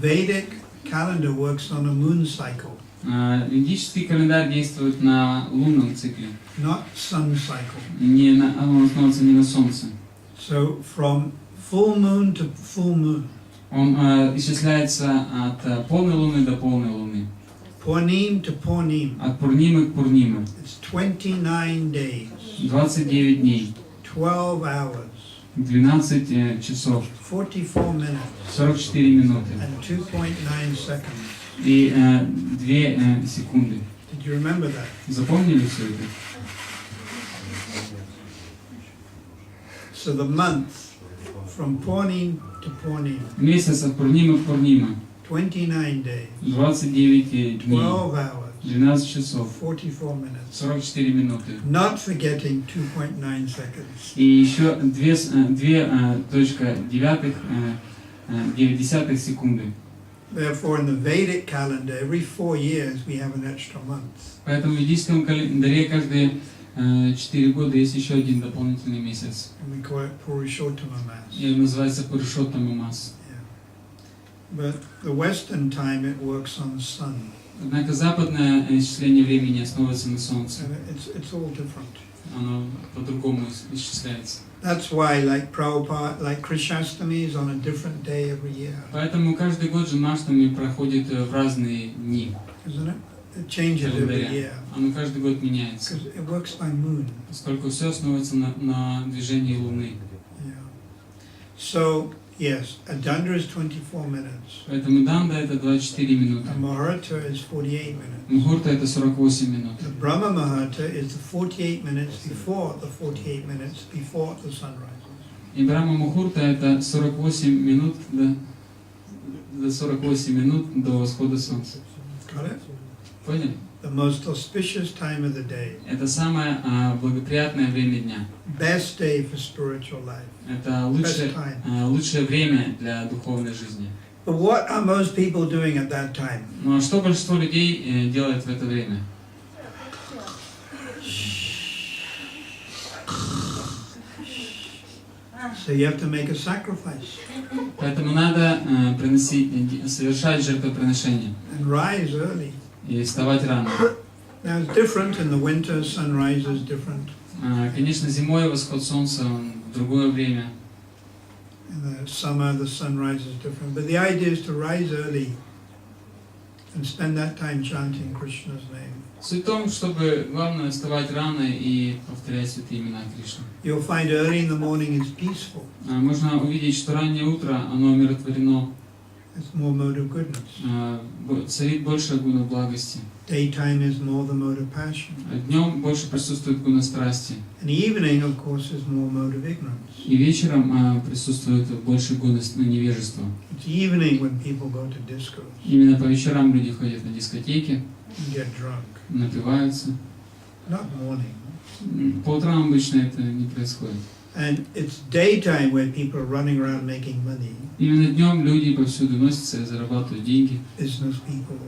Vedic calendar works on a moon cycle, Ведический календарь действует на лунном цикле, not sun cycle. он основывается не на солнце. So from full moon to full moon. Он исчисляется от полной луны до полной луны. Purnim to Purnim. От Пурнимы к Пурниме. It's 29 days. 29 дней. 12 hours. 12 часов. 44 minutes. 44 минуты. And 2.9 seconds. И 2 секунды. Did you remember that? Запомнили все это? So the month from Purnim to Purnim. Месяц от Пурнимы к Пурниме. 29 days. 29 дней. 12 hours. 12 часов. 44 minutes. 44 минуты. Not forgetting 2.9 seconds. И еще 2,9 секунды. Therefore, in the Vedic calendar, every 4 years we have an extra month. Поэтому в ведическом календаре каждые 4 года есть еще один дополнительный месяц. And we call it Purushottama Mass. И он называется Пурушоттама Мас. But the Western time, it works on the sun. Однако западное исчисление времени основывается на Солнце. And it's all different. Оно по-другому исчисляется. That's why, like Prabhupada, like Krishnastami is on a different day every year. Поэтому каждый год Джанмаштами проходит в разные дни. Isn't it? It changes every year. Оно каждый год меняется. Because it works by moon. Поскольку все основывается на движении Луны. Yeah. So, yes, a danda is 24 minutes. Поэтому данда это 24 минуты. A Muhurta is 48 minutes. Мухурта это 48 минут. The Brahma Muhurta is the 48 minutes before the 48 minutes before the sun rises. И Брахма Мухурта это 48 минут до 48 минут до восхода солнца. Got it? Поняли? The most auspicious time of the day. Это самое благоприятное время дня. Best day for spiritual life. Это лучшее время для духовной жизни. But what are most people doing at that time? Ну а что большинство людей делает в это время? So you have to make a sacrifice. Поэтому надо совершать жертвоприношение And rise early. и вставать рано. Now it's different in the winter, sunrise is different. Конечно, зимой восход солнца в другое время. In the summer, the sunrise is different. But the idea is to rise early and spend that time chanting Krishna's name. Суть в том, чтобы главное вставать рано и повторять святые имена Кришны. You'll find early in the morning is peaceful. Можно увидеть, что раннее утро, оно умиротворено. It's more mode of goodness. Царит больше гуна благости. Daytime is more the mode of passion. Днем больше присутствует гуна страсти. And the evening, of course, is more mode of ignorance. И вечером присутствует больше гуна невежества. It's evening when people go to discos Именно по вечерам люди ходят на дискотеки, and get drunk. напиваются. Not morning. По утрам обычно это не происходит. And it's daytime where people are running around making money. Именно днем люди повсюду носятся и зарабатывают деньги. Business people,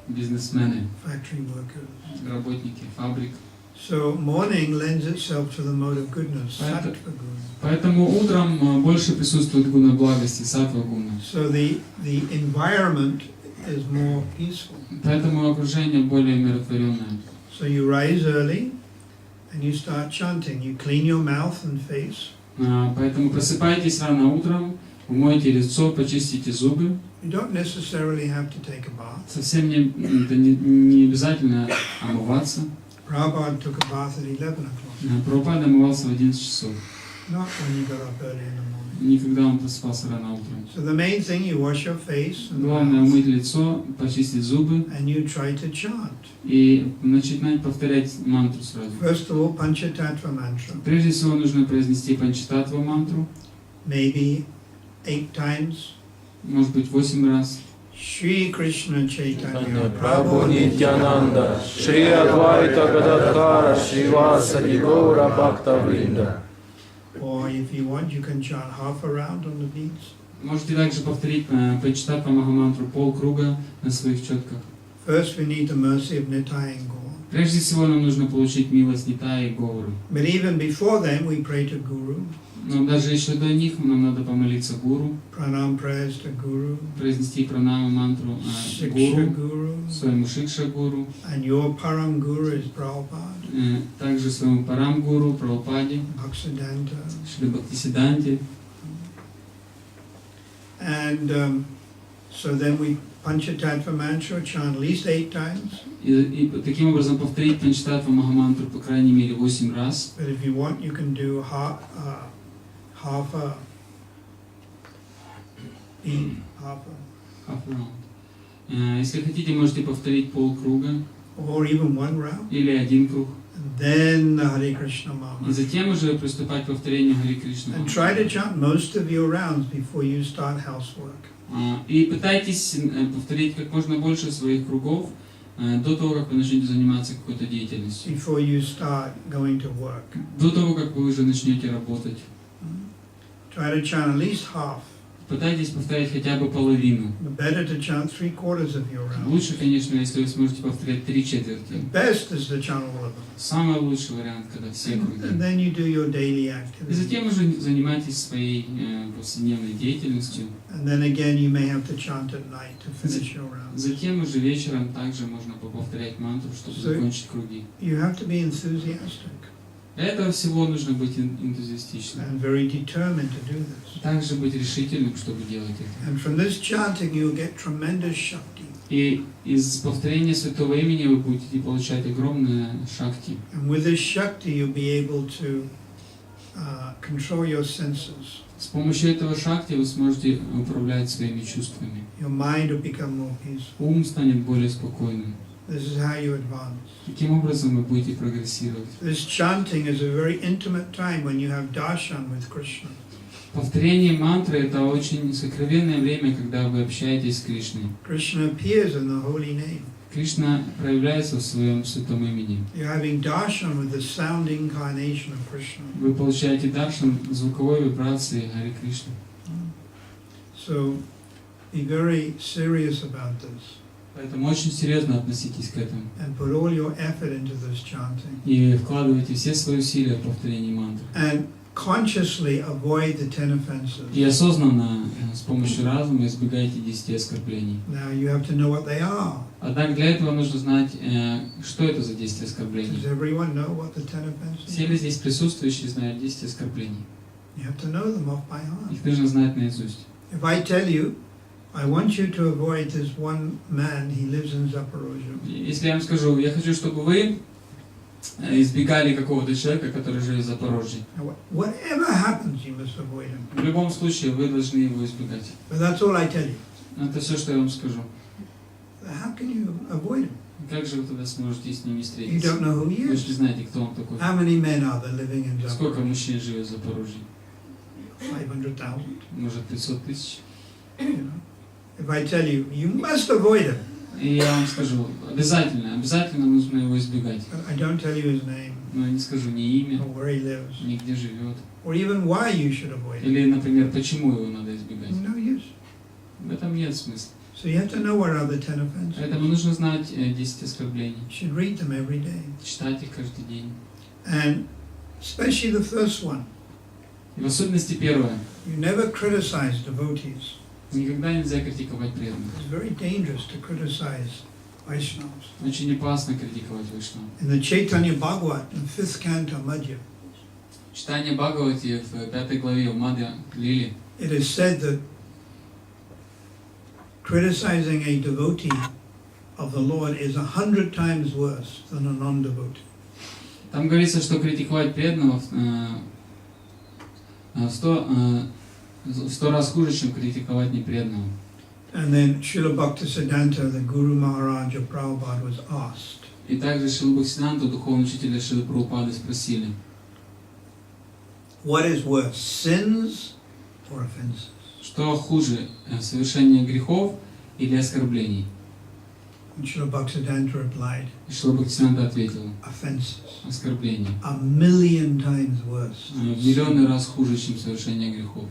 Бизнесмены, factory workers. работники фабрик. So morning lends itself to the mode of goodness, sattva guna. Поэтому утром больше присутствует гуна благости, саттва гуна. So the environment is more peaceful. Поэтому окружение более умиротворенное. So you rise early and you start chanting. You clean your mouth and face. Поэтому просыпайтесь рано утром, умойте лицо, почистите зубы. You don't necessarily have to take a bath. Совсем не обязательно омываться. Prabhupada took a bath at 11 o'clock. Прабхупада омывался в 11 часов. Not when you got up early in the morning. Никогда он просыпался рано утром. So the main thing, you wash your face and Главное mouth, умыть лицо, почистить зубы and you try to chant. и начинать повторять мантру сразу. First of all, Panchatattva mantra. Прежде всего нужно произнести панчататтва мантру, Maybe 8 times. может быть 8 раз. Shri Krishna Chaitanya Prabhu Nityananda, Shri Advaita Gadadhara, Srivasadi Gaura Bhakta Vrinda. Or if you want, you can chant half a round on the beads. Можете также повторить панчататтва махамантру полкруга на своих четках. First, we need the mercy of Nitai and Gaur. Прежде всего нам нужно получить милость Нитая и Гауры. But even before then, we pray to Guru. Но даже еще до них нам надо помолиться гуру, Pranam prayers to Guru, произнести пранаму мантру Shiksha гуру, Guru, своему шикша гуру, and your Param Guru is Prabhupada, также своему парам гуру, Прабхупаде, Bhaktisiddhanta. Шри Бхактисиддханте. And so then we Panchatattva mantra chant at least 8 times. И таким образом повторить Панчататтва Махамантру по крайней мере 8 раз. But if you want, you can do half a Half round. Если хотите, можете повторить полкруга or even 1 round. или один круг. And then the Hare Krishna И mantra. затем уже приступать к повторению Харе Кришна. And try to chant most of your rounds before you start housework. И пытайтесь повторить как можно больше своих кругов до того, как вы начнете заниматься какой-то деятельностью. Before you start going to work. До того, как вы уже начнете работать. Try to chant at least half. Пытайтесь повторять хотя бы половину. Better to chant 3/4 of your round. Лучше, конечно, если вы сможете повторять 3/4. The best is to chant all of them. Самый лучший вариант, когда все круги. And then you do your daily И activities. затем уже занимайтесь своей повседневной деятельностью. And then again you may have to chant at night to finish your round. Затем уже вечером также можно повторять мантру, чтобы закончить круги. You have to be enthusiastic Для этого всего нужно быть энтузиастичным. and very determined to do this. Также быть решительным, чтобы делать это. And from this chanting you will get tremendous shakti. И из повторения святого имени вы будете получать огромное шакти. And with this shakti you'll be able to control your senses. С помощью этого шакти вы сможете управлять своими чувствами. Your mind will become more peaceful. Ум станет более спокойным. This is how you advance. Таким образом вы будете прогрессировать. This chanting is a very intimate time when you have darshan with Krishna. Повторение мантры – это очень сокровенное время, когда вы общаетесь с Кришной. Krishna appears in the holy name. Кришна проявляется в своем святом имени. You're having darshan with the sound incarnation of Krishna. Вы получаете даршан звуковой вибрации Харе Кришны. So be very serious about this Поэтому очень серьезно относитесь к этому. and put all your effort into this chanting. И вкладывайте все свои усилия в повторении мантры. And consciously avoid the 10 offenses. И осознанно с помощью разума избегайте 10 оскорблений. Now you have to know what they are. Однако для этого нужно знать, что это за 10 оскорблений. Does everyone know what the 10 Все offenses ли are? здесь присутствующие знают 10 оскорблений? You have to know them off by heart. Их нужно знать наизусть. If I tell you, I want you to avoid this one man, he lives in Запорожье. Если я вам скажу, я хочу, чтобы вы избегали какого-то человека, который живет в Запорожье. Whatever happens, you must avoid him. В любом случае, вы должны его избегать. But that's all I tell you. Это все, что я вам скажу. How can you avoid him? Как же вы тогда сможете с ними You встретиться? don't know who he Вы же не is. знаете, кто он такой. How many men are there living in Сколько Запорожье? мужчин живет в Запорожье? 500,000. Может, 500 тысяч? You know? If I tell you, you must avoid him, И я вам скажу, обязательно нужно его избегать. but I don't tell you his name Но я не скажу ни имя, or where he lives, ни где живет. or even why you should avoid him. Или, например, почему его надо избегать. No use. В этом нет смысла. So you have to know what are the 10 offenses. Поэтому нужно знать 10 оскорблений. You should read them every day. Читать их каждый день. And especially the first one. И в особенности первое. You never criticize devotees. Никогда нельзя критиковать преданных. It's very dangerous to criticize Vaishnavas. Очень опасно критиковать Вайшнав. In the Chaitanya Bhagavat, in 5th canto Madhya, Читание Бхагавати в 5 главе в Мадхя Лиле it is said that criticizing a devotee of the Lord is 100 times worse than a non-devotee. там говорится, что критиковать преданного в 100 раз хуже, чем критиковать непреданного. And then Srila Bhaktisiddhanta, the Guru Maharaj of Prabhupada, was asked, И также Шрила Бхактисиддханту, духовного учителя Шрилы Прабхупады, спросили, what is worse, sins or offenses? что хуже, совершение грехов или оскорблений? And Srila Bhaktisiddhanta replied, И Шрила Бхактисиддханта ответил, offenses. оскорбления. 1,000,000 times worse. В миллионный раз хуже, чем совершение грехов.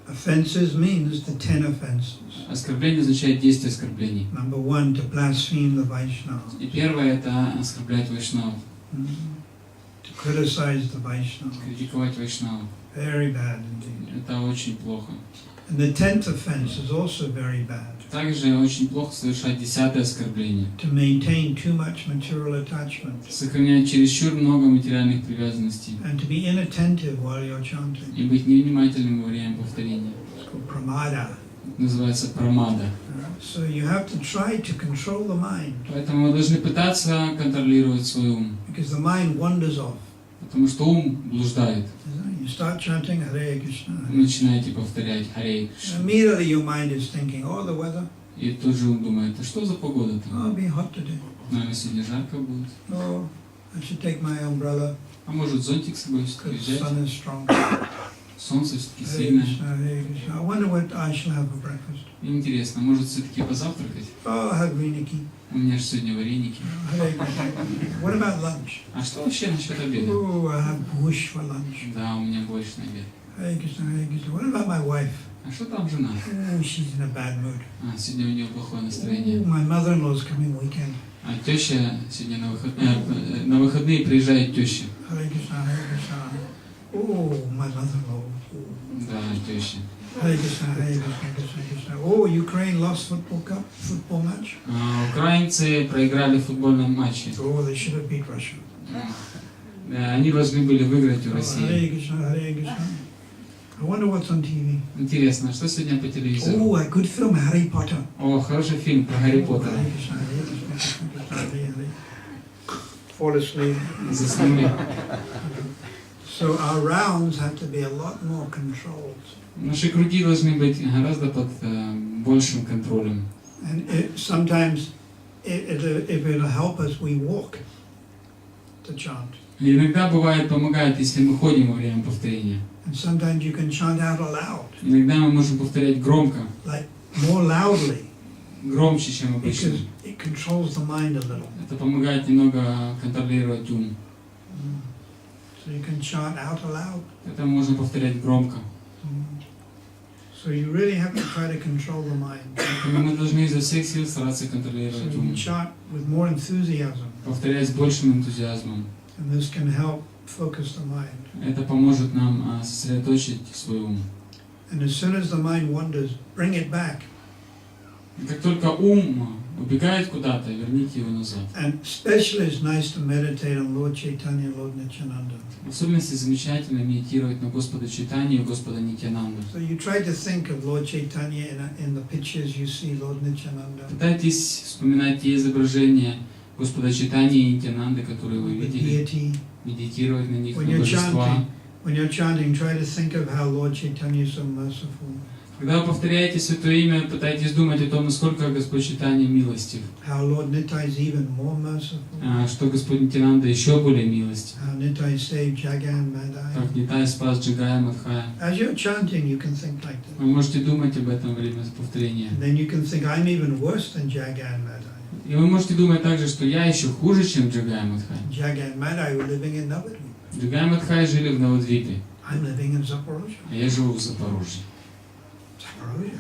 Offenses means the 10 offenses. Оскорбление означает 10 оскорблений. Number 1, to blaspheme the Vaishnava, И первое – это оскорблять Вайшнавов, to criticize the Vaishnava, критиковать Вайшнавов, Very bad indeed. Это очень плохо. And the 10th offense is also very bad. Также очень плохо совершать 10-е оскорбление. To maintain too much material attachment. Сохранять чересчур много материальных привязанностей. And to be inattentive while you're chanting. И быть невнимательным во время повторения. It's called pramada. Это называется прамада. So you have to try to control the mind. Поэтому вы должны пытаться контролировать свой ум. Because the mind wanders off. Потому что ум блуждает. You start chanting Hare Krishna. Вы начинаете повторять Харе Кришна. Immediately your mind is thinking, oh, the weather. И тут же ум думает, а что за погода Oh, там? it'll be hot today. Наверное, сегодня жарко будет. Oh, I should take my umbrella А может зонтик с собой because the взять? sun is strong. Солнце все-таки Hare сильное. Krishna, Hare Krishna. I wonder what I shall have for breakfast. Интересно, может все-таки позавтракать? Oh, I have viniki. У меня же сегодня вареники. Hare Krishna. What about lunch? А что вообще насчет обеда? Oh, I have bush for lunch. Да, у меня больше на обед. Hare Krishna, Hare Krishna. What about my wife? А что там жена? Oh, she's in a bad mood. А, сегодня у нее плохое Oh, настроение. my mother-in-law's coming weekend. А теща сегодня на выходные приезжает теща. Hare Krishna, Hare Krishna. Oh, my mother-in-law. Да, теща. Hare Krishna, Hare Krishna, Krishna Krishna. Oh, Ukraine lost football match. Украинцы проиграли в футбольном матче. Oh, they should have beat Russia. Они должны были выиграть у Oh, России. Hare Krishna, Hare Krishna. I wonder what's on TV. Интересно, что сегодня по телевизору? Oh, a good film, Harry Potter. О, хороший фильм про Гарри Oh, Поттера. Hare Krishna, Hare Krishna, Krishna Krishna, Hare Hare. Fall asleep. Заснули. So our rounds have to be a lot more controlled. Наши круги должны быть гораздо под большим контролем. And sometimes, if it'll help us, we walk to chant. И иногда бывает помогает, если мы ходим во время повторения. And sometimes you can chant out aloud, Иногда мы можем повторять громко, like more loudly, громче, чем обычно. because it controls the mind a little. Это помогает немного контролировать ум. So you can chant out aloud. Это можно повторять громко. So you really have to try to control the mind. Но мы должны изо всех сил стараться So контролировать you ум. can chant with more enthusiasm, Повторять с большим энтузиазмом. and this can help focus the mind. Это поможет нам сосредоточить свой ум. And as soon as the mind wanders, bring it back. И как только ум убегает куда-то, верните его назад. And especially it's nice to meditate on Lord Chaitanya and Lord Nityananda. В особенности замечательно медитировать на Господа Чайтанью и Господа Нитьянанду. So you try to think of Lord Chaitanya in the pictures you see Lord Nityananda. Пытайтесь вспоминать те изображения Господа Чайтаньи и Нитьянанды, которые вы The видели, deity. медитировать на них, When на you're божества. When you're chanting, try to think of how Lord Chaitanya is so merciful, Когда вы повторяете Святое Имя, пытайтесь думать о том, насколько Господь Чайтанья милостив, how Lord Nitai is even more merciful, что Господь Нитьянанда еще более милостив, how Nitai saved Jagan Madai. как Нитай спас Джагая Мадхая. As you're chanting, you can think like that. Вы можете думать об этом во время повторения. And then you can think, I'm even worse than Jagan Madai. И вы можете думать также, что я еще хуже, чем Джагая Мадхая. Jagan Madai were living in Navadvip. Джагая Мадхая жили в Навадвипе, I'm living in Zaporozhye. а я живу в Запорожье. Zaporozhye.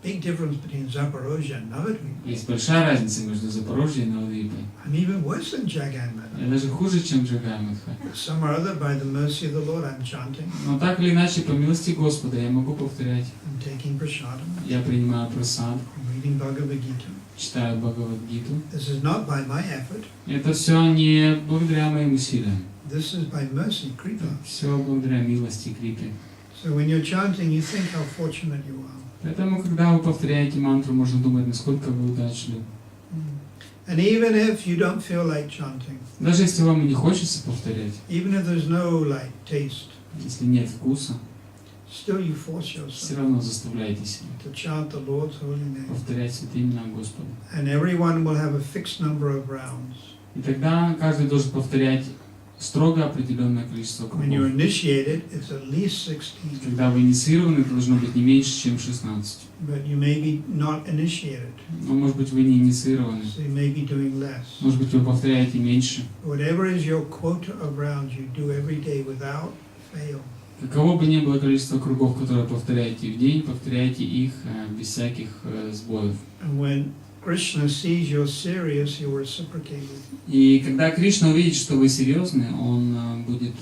Big difference between Zaporozhye and Navadvip. Есть большая разница между Запорожьем и Навадвипой. I'm even worse than Jagan Madai. Я даже хуже, чем Джагая Мадхая. Some or other, by the mercy of the Lord, I'm chanting. Но так или иначе, по милости Господа, я могу повторять. I'm taking prasadam. Я принимаю прасад, I'm reading Bhagavad Gita. читаю Бхагавад-гиту. This is not by my effort. Это все не благодаря моим усилиям. This is by mercy, kripa. Все благодаря милости и крипе. So when you're chanting, you think how fortunate you are. Поэтому, когда вы повторяете мантру, можно думать, насколько вы удачливы. And even if you don't feel like chanting, Даже если вам и не хочется повторять, even if there's no like taste, если нет вкуса, still you force все yourself равно заставляйте себя to chant the Lord's holy name. повторять святые имена Господа. And everyone will have a fixed number of rounds. И тогда каждый должен повторять строго определенное количество When you're кругов. initiated, it's at least 16. Когда вы инициированы, это должно быть не меньше, чем 16. But you may be not initiated, Но, может быть, вы не инициированы. so you may be doing less. Может быть, вы повторяете меньше. Whatever is your quota of rounds, you do every day without fail. Каково бы ни было количество кругов, которые повторяете в день, повторяйте их без всяких сбоев. And when Krishna sees you're serious, he'll reciprocate with you. И когда Кришна увидит, что вы серьезны, он будет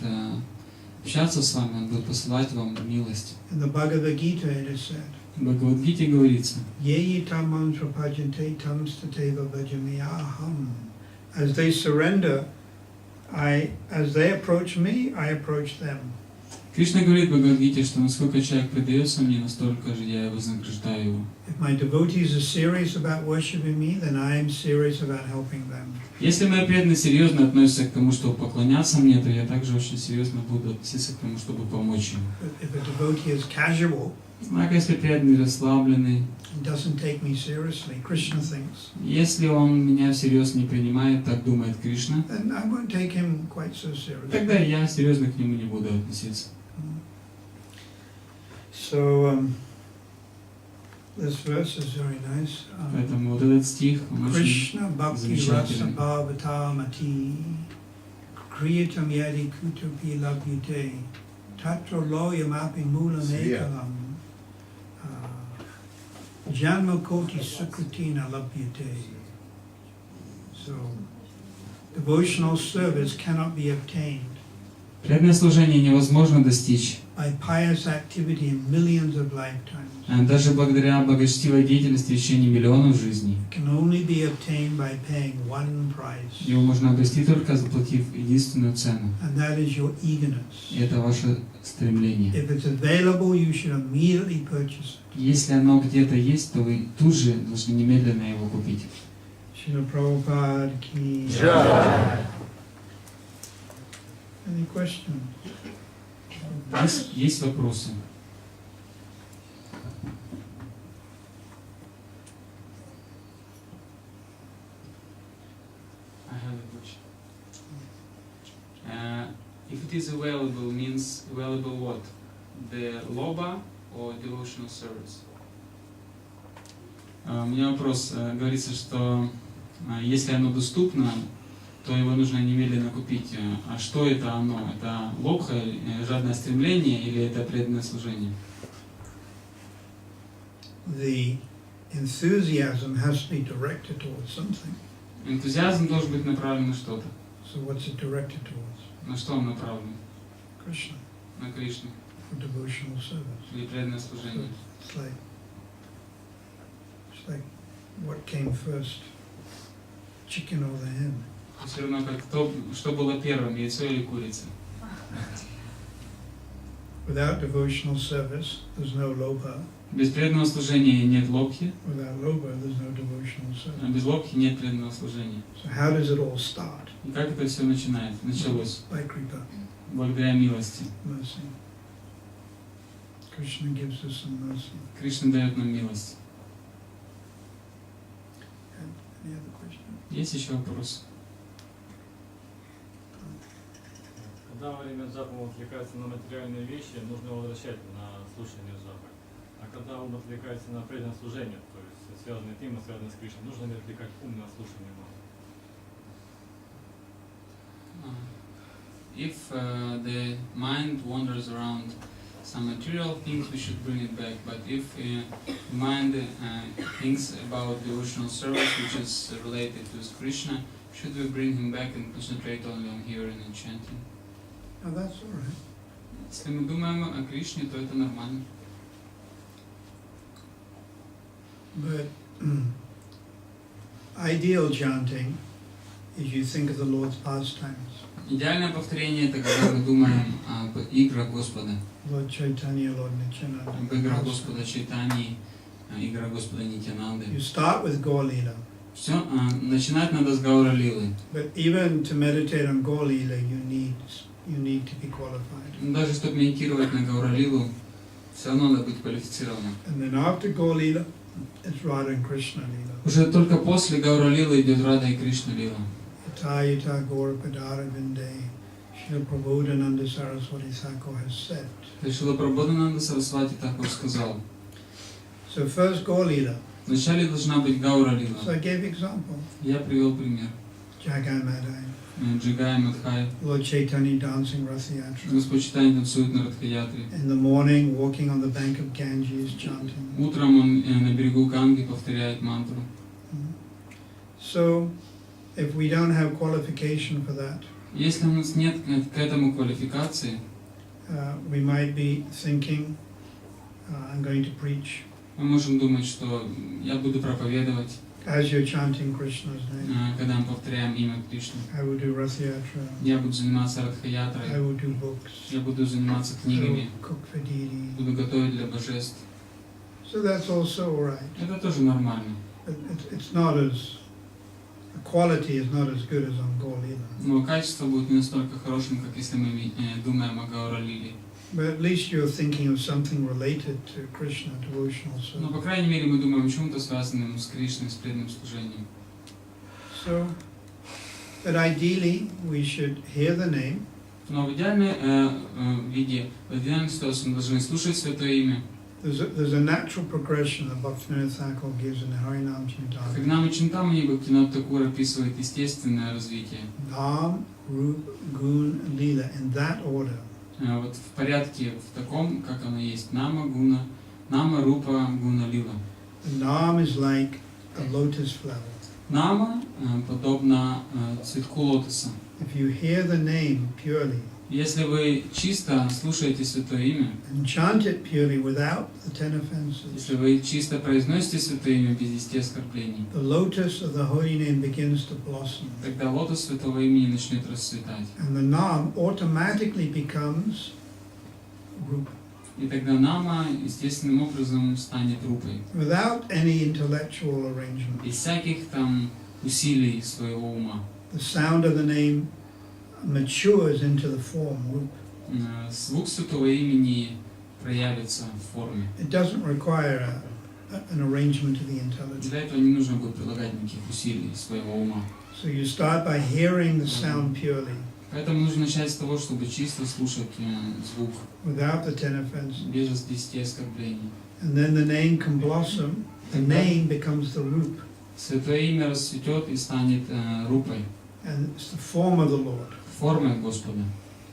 общаться с вами, Он будет посылать вам милость. In the Bhagavad Gita it is said, В Бхагавад-гите говорится, Yeyi tamam prapajante tam stateva bhajami aham. As they surrender, as they approach me, I approach them. Кришна говорит в Бхагавад-гите, что насколько человек предается мне, настолько же я вознаграждаю его. If my devotees are serious about worshipping me, then I am serious about helping them. Если мои преданные серьезно относятся к тому, чтобы поклоняться мне, то я также очень серьезно буду относиться к тому, чтобы помочь им. But if a devotee is casual, Однако, если преданный расслабленный, and doesn't take me seriously, Krishna thinks, если он меня всерьез не принимает, так думает Кришна, then I won't take him quite so seriously. тогда я серьезно к нему не буду относиться. So this verse is very nice. Поэтому вот этот стих, он очень Krishna bhakti rasa замечательный. bhavata mati kriyatam yadi kutupi labhyute tatra loyamapi mulam ekalam janma koti sukritina labhyute. So devotional service cannot be obtained Преданное служение невозможно достичь, by pious activity in millions of lifetimes. даже благодаря благочестивой деятельности в течение миллионов жизней. It can only be obtained by paying one price, Его можно обрести только заплатив единственную цену. and that is your eagerness. И это ваше стремление. If it's available, you should immediately purchase it. Если оно где-то есть, то вы тут же должны немедленно его купить. Srila Prabhupada ki Jai. Any questions? Есть вопросы? I have a question. If it is available, means available what? The loba or devotional service? У меня вопрос. Говорится, что если оно доступно, то его нужно немедленно купить. А что это оно? Это лобха, жадное стремление или это преданное служение? The enthusiasm has to be directed towards something. Энтузиазм должен быть направлен на что-то. So what's it directed towards? На что он направлен? Krishna, На Кришну. for devotional service. Или преданное So служение. it's like what came first, chicken or the hen? Все равно как что было первым, яйцо или курица. Without devotional service, there's no lobha. Без преданного служения нет лобхи, Without lobha, there's no devotional а service. без лобхи нет преданного служения. So how does it all start? И как это все началось? By kripa, Благодаря милости. mercy. Krishna gives us some mercy. Кришна дает нам милость. Any other question? Есть еще вопрос? Когда во время джапа он отвлекается на материальные вещи, нужно его возвращать на слушание джапы. А когда он отвлекается на преданное служение, то есть связанные темы, связанные с Кришной, нужно ли отвлекать ум на слушание мамы? If the mind wanders around some material things, we should bring it back. But if the mind thinks about devotional service, which is related to Krishna, should we bring him back and concentrate only on hearing and chanting? Oh, that's all right. Если мы думаем о Кришне, то это нормально. But ideal chanting is you think of the Lord's pastimes. Идеальное повторение – это когда мы думаем об играх Господа, Lord Chaitanya, Lord Nityananda. об играх Господа Чайтани, играх Господа Нитянанды. You start with Gaur Lila, Все, начинать надо с Гаура Лилы. but even to meditate on Gaur Lila, you need to be qualified. Даже чтобы медитировать на Гаура Лилу, все равно надо быть квалифицированным. And then after Gaur Lila, it's Radha and Krishna Lila. Уже только после Гаура Лилы идет Рада и Кришна Лила. Yata Gaura Padara Vinde, Srila Prabodhananda Saraswati Thakur has said. Шрила Прабодхананда Сарасвати Тхакур сказал, So first Gaur Lila. вначале должна быть Гаура Лила. So I gave example. Я привел пример. Jagai Madai, Джигай Мадхай, Lord Chaitanya dancing Ratha Yatra. Господь Чайтанья танцует на Радха-ятре. In the morning, walking on the bank of Ganges, chanting. Утром он на берегу Ганги повторяет мантру. So, if we don't have qualification for that, Если у нас нет к этому квалификации, We might be thinking, I'm going to preach. Мы можем думать, что я буду проповедовать, As you're chanting Krishna's name, когда мы повторяем имя Кришны. I will do Rath Yatra, Я буду заниматься I радха-ятрой, will do books, я буду заниматься I will книгами, cook for deity. буду готовить для божеств. So that's also all right. Это тоже нормально. But it's not as, the quality is not as good as on Gaur Lila. Но качество будет не настолько хорошим, как если мы думаем о Гаура Лиле. But at least you're thinking of something related to Krishna, devotional Но, по service. крайней мере, мы думаем о чем-то связанном с Кришной, с преданным служением. So, but ideally, we should hear the name, Но в идеальном виде, в идеальной ситуации мы должны слушать Святое Имя. there's a natural progression that Bhaktivinoda Thakur gives in the Harinam Chintana. Когда мы Чинтамани Бхактивинода Тхакур описывает естественное развитие, Nam, Rup, Gun, and Lila, in that order. вот в порядке, в таком, как оно есть, Нама, Гуна, Нама, Рупа, Гуна, Лила. The Nam is like a lotus flower. Нама подобно цветку лотоса. If you hear the name purely Если вы чисто слушаете Святое Имя, and chant it purely without the 10 offenses, если вы чисто произносите Святое Имя без 10 оскорблений, the lotus of the holy name begins to blossom. тогда лотос Святого Имени начнет расцветать. And the Nam automatically becomes Rupa, И тогда Нама естественным образом станет Рупой. without any intellectual arrangement. Без всяких там усилий своего ума. The sound of the name matures into the form Rupa. Звук Святого Имени проявится в форме. It doesn't require an arrangement of the intelligence. Для этого не нужно будет прилагать никаких усилий своего ума. So you start by hearing the sound purely, Поэтому нужно начать с того, чтобы чисто слушать звук, without the 10 offenses. без 10 оскорблений. And then the name can blossom, the name becomes the Rupa, Святое Имя расцветет и станет Рупой, and it's the form of the Lord. формой Господа.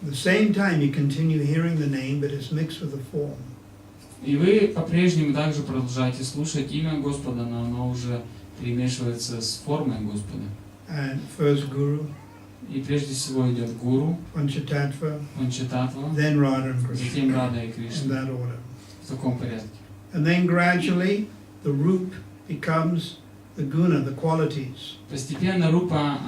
At the same time, you continue hearing the name, but it's mixed with the form. И вы по-прежнему также продолжаете слушать имя Господа, но оно уже перемешивается с формой Господа. And first Guru, И прежде всего идет Гуру, Panchatattva, Панчататва, then Radha and Krishna, затем Рада и in Кришна, that order. в таком порядке. And then gradually, the Rup becomes the Guna, the qualities. Постепенно Рупа,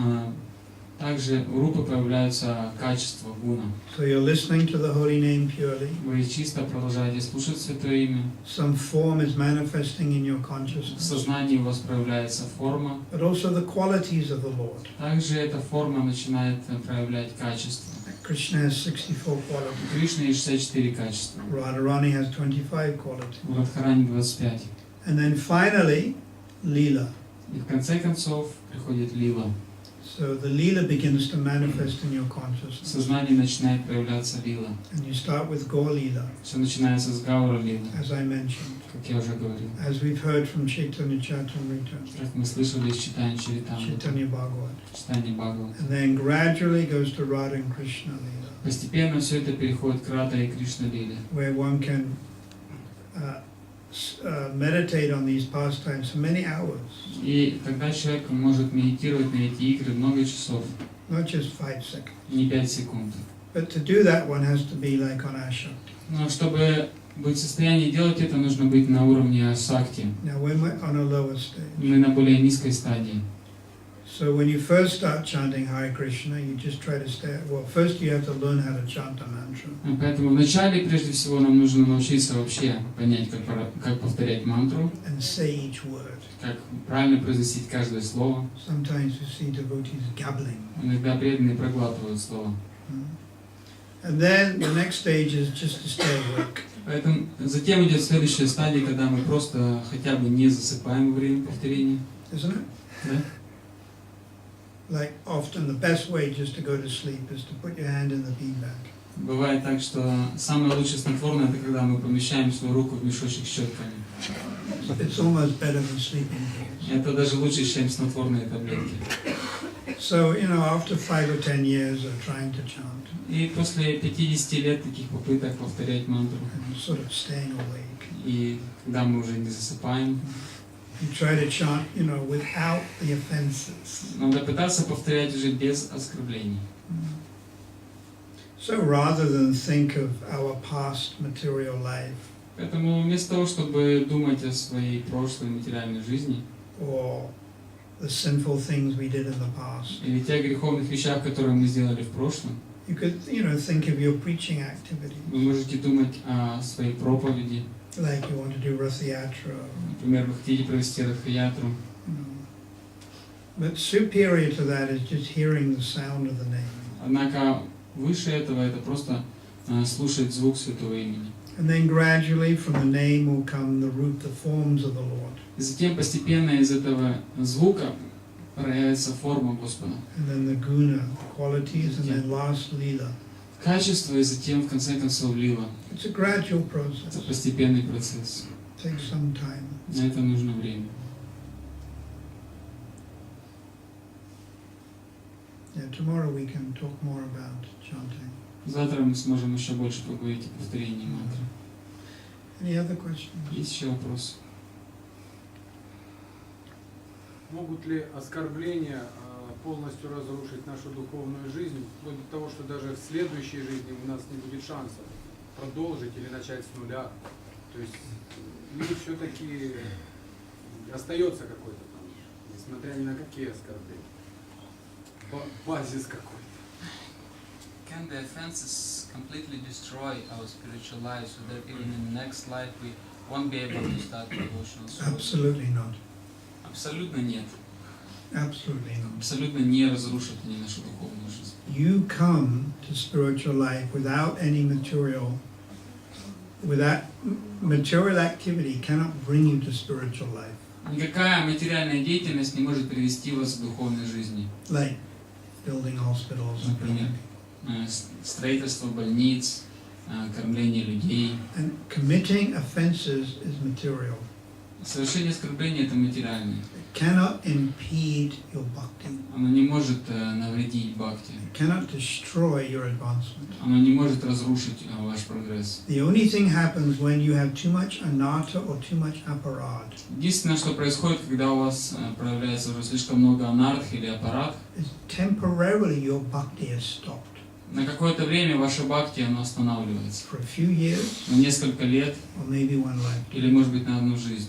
также у Рупы появляются качества Гуна. So you're listening to the holy name purely. Вы чисто продолжаете слушать Святое Имя. Some form is manifesting in your В consciousness, сознании у вас проявляется форма. but also the qualities of the Lord. Также эта форма начинает проявлять качества. Krishna has 64 qualities. У Кришны есть 64 качества. Radharani has 25 qualities. У Радхарани 25. And then finally, Leela. И в конце концов приходит Лила. So the Leela begins to manifest in your В consciousness. сознании начинает проявляться Лила. And you start with Gaur Leela, Все начинается с Гаура Лилы, as I mentioned, как я уже говорил. as we've heard from Chaitanya Charitamrita, Как мы слышали из читания Чаритамриты, Chaitanya Bhagavat. читания Бхагават. And then gradually goes to Radha and Krishna Leela, Постепенно все это переходит к Рада и Кришна Лиле, where one can meditate on these pastimes for many hours, и тогда человек может медитировать на эти игры много часов, not just 5 seconds. не 5 секунд. But to do that, one has to be like on Ashakti. Но чтобы быть в состоянии делать это, нужно быть на уровне Сакти. Now, when we're on a lower stage, Мы на более низкой стадии. so when you first start chanting Hare Krishna, you just try to stay. Well, first you have to learn how to chant the mantra. Поэтому вначале, прежде всего, нам нужно научиться вообще понять, как повторять мантру, And say each word. как правильно произносить каждое слово. Sometimes you see devotees gabbling. Иногда преданные проглатывают слово. And then the next stage is just to stay awake. Поэтому затем идет следующая стадия, когда мы просто хотя бы не засыпаем во время повторения. Isn't it? Да? Like often the best way just to go to sleep is to put your hand in the beanbag. Бывает так, что самое лучшее снотворное, это когда мы помещаем свою руку в мешочек с щетками. It's almost better than sleeping pills. Это даже лучше, чем снотворные таблетки. So, after 5 or 10 years of trying to chant И после 50 лет таких попыток повторять мантру, and sort of staying awake, и когда мы уже не засыпаем, you try to chant, without the offenses. надо пытаться повторять уже без оскорблений. So rather than think of our past material life Поэтому вместо того, чтобы думать о своей прошлой материальной жизни or the sinful things we did in the past, или тех греховных вещах, которые мы сделали в прошлом, you could, think of your preaching activity, вы можете думать о своей проповеди. like you want to do Rathayatra. Например, вы хотите провести Радха-ятру. But superior to that is just hearing the sound of the name. Однако выше этого это просто слушать звук Святого Имени. And then gradually from the name will come the root, the forms of the Lord. И затем постепенно из этого звука проявится форма Господа. And then the guna, qualities, and then last lila. Качество и затем в конце концов лила. It's a gradual Это process. постепенный процесс. It takes some time. На это нужно время. Yeah, tomorrow we can talk more about chanting. Завтра мы сможем еще больше поговорить о повторении мантры. Any other questions? Есть еще вопросы? Могут ли оскорбления полностью разрушить нашу духовную жизнь, вплоть до того, что даже в следующей жизни у нас не будет шанса продолжить или начать с нуля? То есть или все-таки остается какой-то там, несмотря ни на какие оскорбления, базис какой-то. Can the offenses completely destroy our spiritual life so that even in the next life we won't be able to start devotional service? Absolutely not. Абсолютно нет. Absolutely not. Абсолютно не разрушат они нашу духовную жизнь. You come to spiritual life without any material activity cannot bring you to spiritual life. Никакая материальная деятельность не может привести вас к духовной жизни. Like building hospitals, Например, строительство больниц, кормление людей. and committing offenses is material. Совершение оскорбления – это материальное. It cannot impede your bhakti. Оно не может навредить бхакти. It cannot destroy your advancement. Оно не может разрушить ваш прогресс. The only thing happens when you have too much anatta or too much aparad Единственное, что происходит, когда у вас проявляется уже слишком много анарх или аппарат, is temporarily your bhakti is stopped. на какое-то время ваше бхакти оно останавливается. For a few years На несколько лет or maybe one life. или, может быть, на одну жизнь.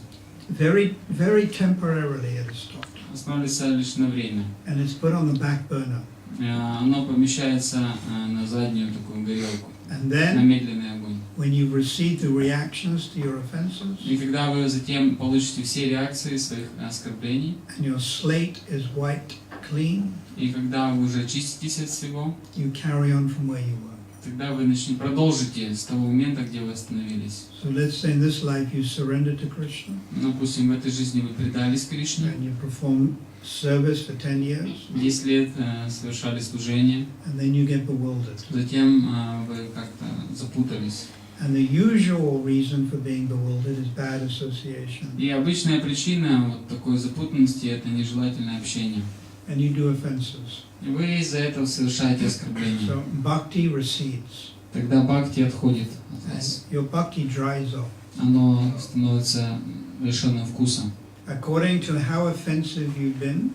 Very, very temporarily it is stopped. Останавливается лишь на время. And it's put on the back burner. Оно помещается на заднюю такую горелку, And на then медленный огонь. when you've received the reactions to your offenses И когда вы затем получите все реакции своих оскорблений, and your slate is wiped clean, и когда вы уже очиститесь от всего, you carry on from where you were. тогда вы продолжите с того момента, где вы остановились. So let's say in this life you surrender to Krishna Допустим, в этой жизни вы предались Кришне, and you perform service for 10 years 10 лет совершали служение, and then you get bewildered. затем вы как-то запутались. And the usual reason for being bewildered is bad association. И обычная причина вот такой запутанности – это нежелательное общение. And you do offenses. И вы из-за этого совершаете оскорбление. So bhakti recedes. Тогда бхакти отходит от And вас. your bhakti dries up. Оно становится лишенным вкуса. According to how offensive you've been,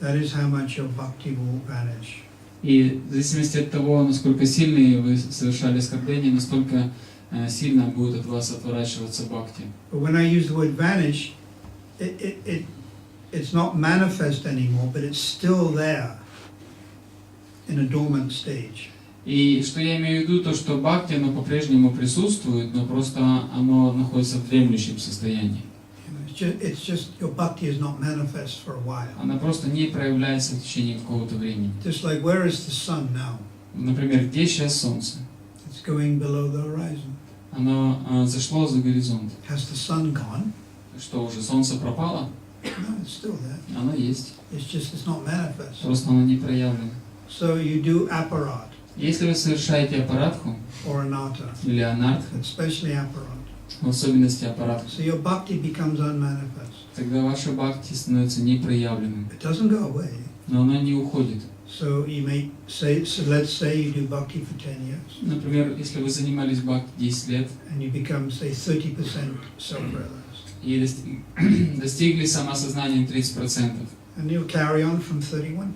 that is how much your bhakti will vanish. И в зависимости от того, насколько сильные вы совершали оскорбления, настолько сильно будет от вас отворачиваться бхакти. But when I use the word vanish, it's not manifest anymore, but it's still there in a dormant stage. И что я имею в виду, то что бхакти, оно по-прежнему присутствует, но просто оно находится в дремлющем состоянии. It's just your bhakti is not manifest for a while. Она просто не проявляется в течение какого-то времени. Just like where is the sun now? Например, где сейчас солнце? It's going below the horizon. Оно зашло за горизонт. Has the sun gone? Что, уже солнце пропало? No, it's still there. Оно есть. It's not manifest. Просто оно не проявлено. So you do aparad Если вы совершаете аппаратху or anatta, или анартху, especially aparad. в особенности аппаратху, So your bhakti becomes unmanifest. тогда ваше бхакти становится непроявленным. It doesn't go away. Но оно не уходит. So you may say, so let's say you do bhakti for 10 years Например, если вы занимались бхакти 10 лет and you become, say, 30% self-realized. и достигли самоосознания 30%, And you'll carry on from 31%.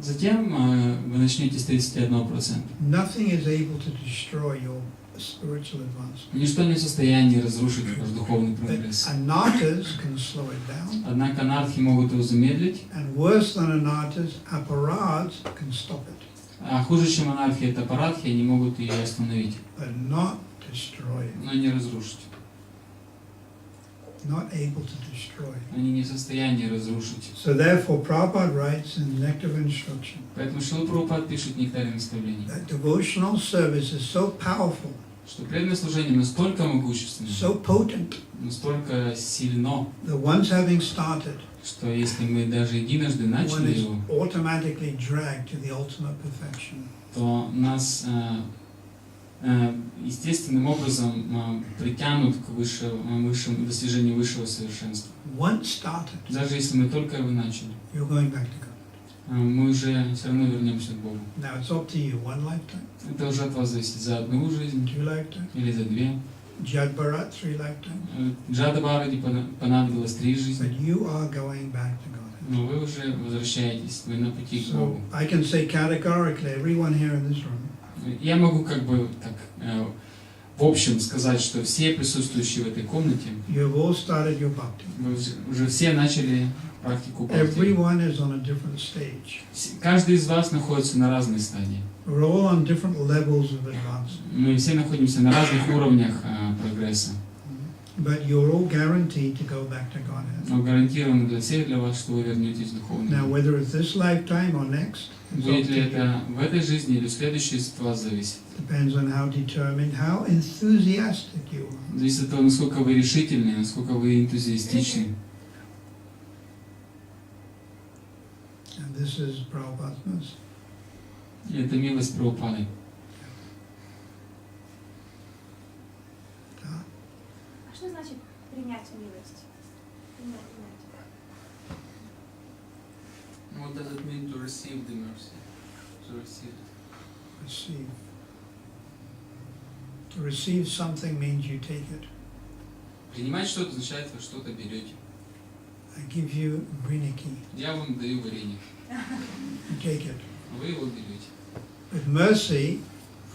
Затем вы начнете с 31%. Nothing is able to destroy your spiritual advancement. Ничто не в состоянии разрушить ваш духовный прогресс. But anarthas can slow it down. Однако анархи могут его замедлить, And worse than anarthas, aparads can stop it, а хуже, чем анархия, это парадхи, они могут ее остановить, but not destroy it. но не разрушить. Not able to destroy it. Они не в состоянии разрушить. So therefore, Prabhupada writes in Nectar of Instruction Поэтому Шрила Прабхупад пишет в Нектаре наставлений, that devotional service is so powerful, что преданное служение настолько могущественно, so potent, настолько сильно, that once having started, что если мы даже единожды one начали is его, automatically dragged to the ultimate perfection. то нас естественным образом притянут к высшему достижению высшего совершенства. Once started, Даже если мы только его начали, you're going back to God. мы уже все равно вернемся к Богу. Now it's up to you. One lifetime, Это уже от вас зависит, за одну жизнь 2 lifetimes, или за две. Jad Bharat, 3 lifetimes. Джада Бхаради понадобилось 3 жизни, But you are going back to God. но вы уже возвращаетесь, вы на пути к So Богу. I can say categorically, everyone here in this room, Я могу как бы так в общем сказать, что все присутствующие в этой комнате, you have all started your bhakti. вы уже все начали практику бхакти. Everyone is on a different stage. Каждый из вас находится на разной стадии. We're all on different levels of advancement. Мы все находимся на разных уровнях прогресса. But you're all guaranteed to go back to Godhead. Но гарантированно для всех для вас, что вы вернетесь в духовный Now, мир. whether it's this lifetime or next, it's up Будет to ли you. это в этой жизни или в следующей, от вас зависит. Depends on how determined, how enthusiastic you are. Зависит от того, насколько вы решительны, насколько вы энтузиастичны. And this is Prabhupada's mercy. И это милость Прабхупады. Да. А что значит принять милость? Принять. What does it mean to receive the mercy? To receive it. Receive. To receive something means you take it. Принимать что-то означает, вы что-то берете. I give you briniki. Я вам даю варенье, You take it. а вы его берете. With mercy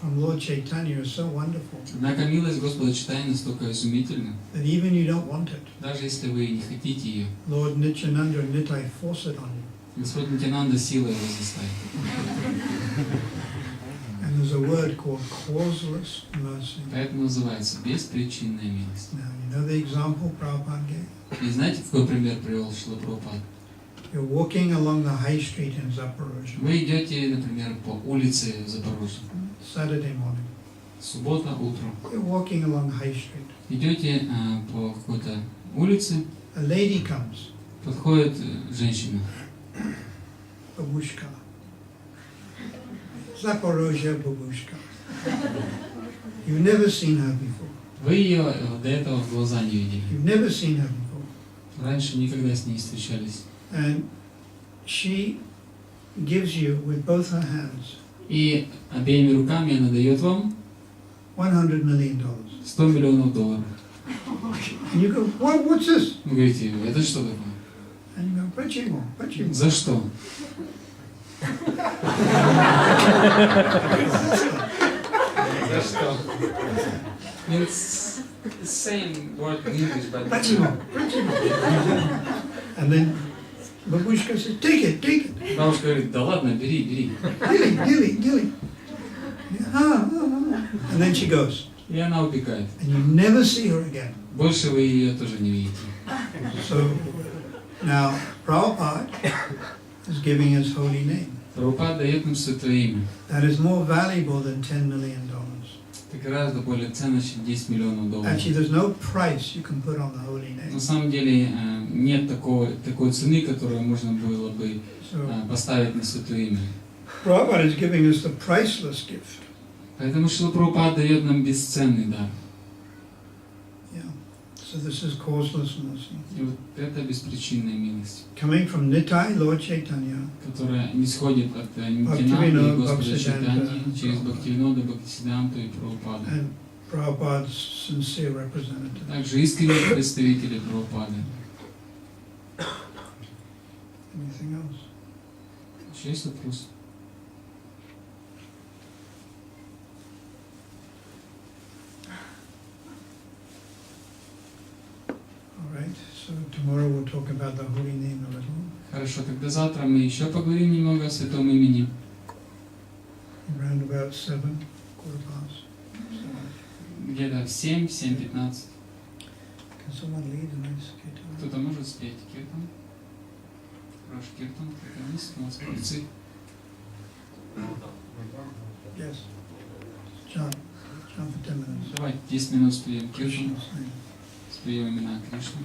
from Lord Chaitanya is so wonderful Однако милость Господа Чайтаньи настолько изумительна, that even you don't want it. даже если вы не хотите ее. Lord Nityananda and Nitai force it on you. Господь Нитянанда силой его заставит. And there's a word called causeless mercy. Поэтому называется беспричинная милость. Now, you know the example Prabhupada gave? И знаете, какой пример привел Шрила Прабхупада? You're walking along the high street in Zaporozhye, Вы идете, например, по улице в Запорожье. Saturday morning. Суббота утром. You're walking along High Street. Идете по какой-то улице, A lady comes, подходит женщина. babushka. Zaporozhye babushka. You've never seen her before. Вы ее до этого в глаза не видели. You've never seen her before. Раньше никогда с ней встречались. And she gives you with both her hands И обеими руками она дает вам $100 million. $100 миллионов долларов. And you go, what's this? Вы говорите, это что такое? And you go, почему? За что? За что? It's the same word in English, but Почему? And then babushka says, take it. бабушка говорит, да ладно, бери. Gilly. And then she goes. И она убегает. And you never see her again. Больше вы ее тоже не видите. So now Prabhupada is giving his holy name. Прабхупада дает нам святое имя. That is more valuable than $10 million. Это гораздо более ценно, чем 10 миллионов долларов. Actually, there's no price you can put on the holy На name. самом деле нет такой цены, которую можно было бы So поставить на святое имя. Prabhupada is giving us the priceless gift. Поэтому Шрила Прабхупада дает нам бесценный дар. Yeah. So this is causeless mercy. И вот это беспричинная милость, Coming from Nitai, Lord Chaitanya, которая исходит от Нитянанды и Bhaktivinoda, Господа Чайтаньи Bhaktisiddhanta, через Бхактивинода, Бхактисиддханту и Прабхупаду. and Prabhupada's sincere representative. Также искренние представители Прабхупады. Anything else? Еще есть вопрос? All right, so tomorrow we'll talk about the holy name a little. Хорошо, тогда завтра мы еще поговорим немного о святом имени. Around about 7, quarter past. Где-то в 7, 7:15. Can someone lead a nice kirtan? Кто-то может спеть киртан? Хороший киртан, кто-то есть? У нас певцы. Yes. Chant. Chant for 10 minutes. Давай 10 минут споем киртан, Krishna's name. споем имена Кришны.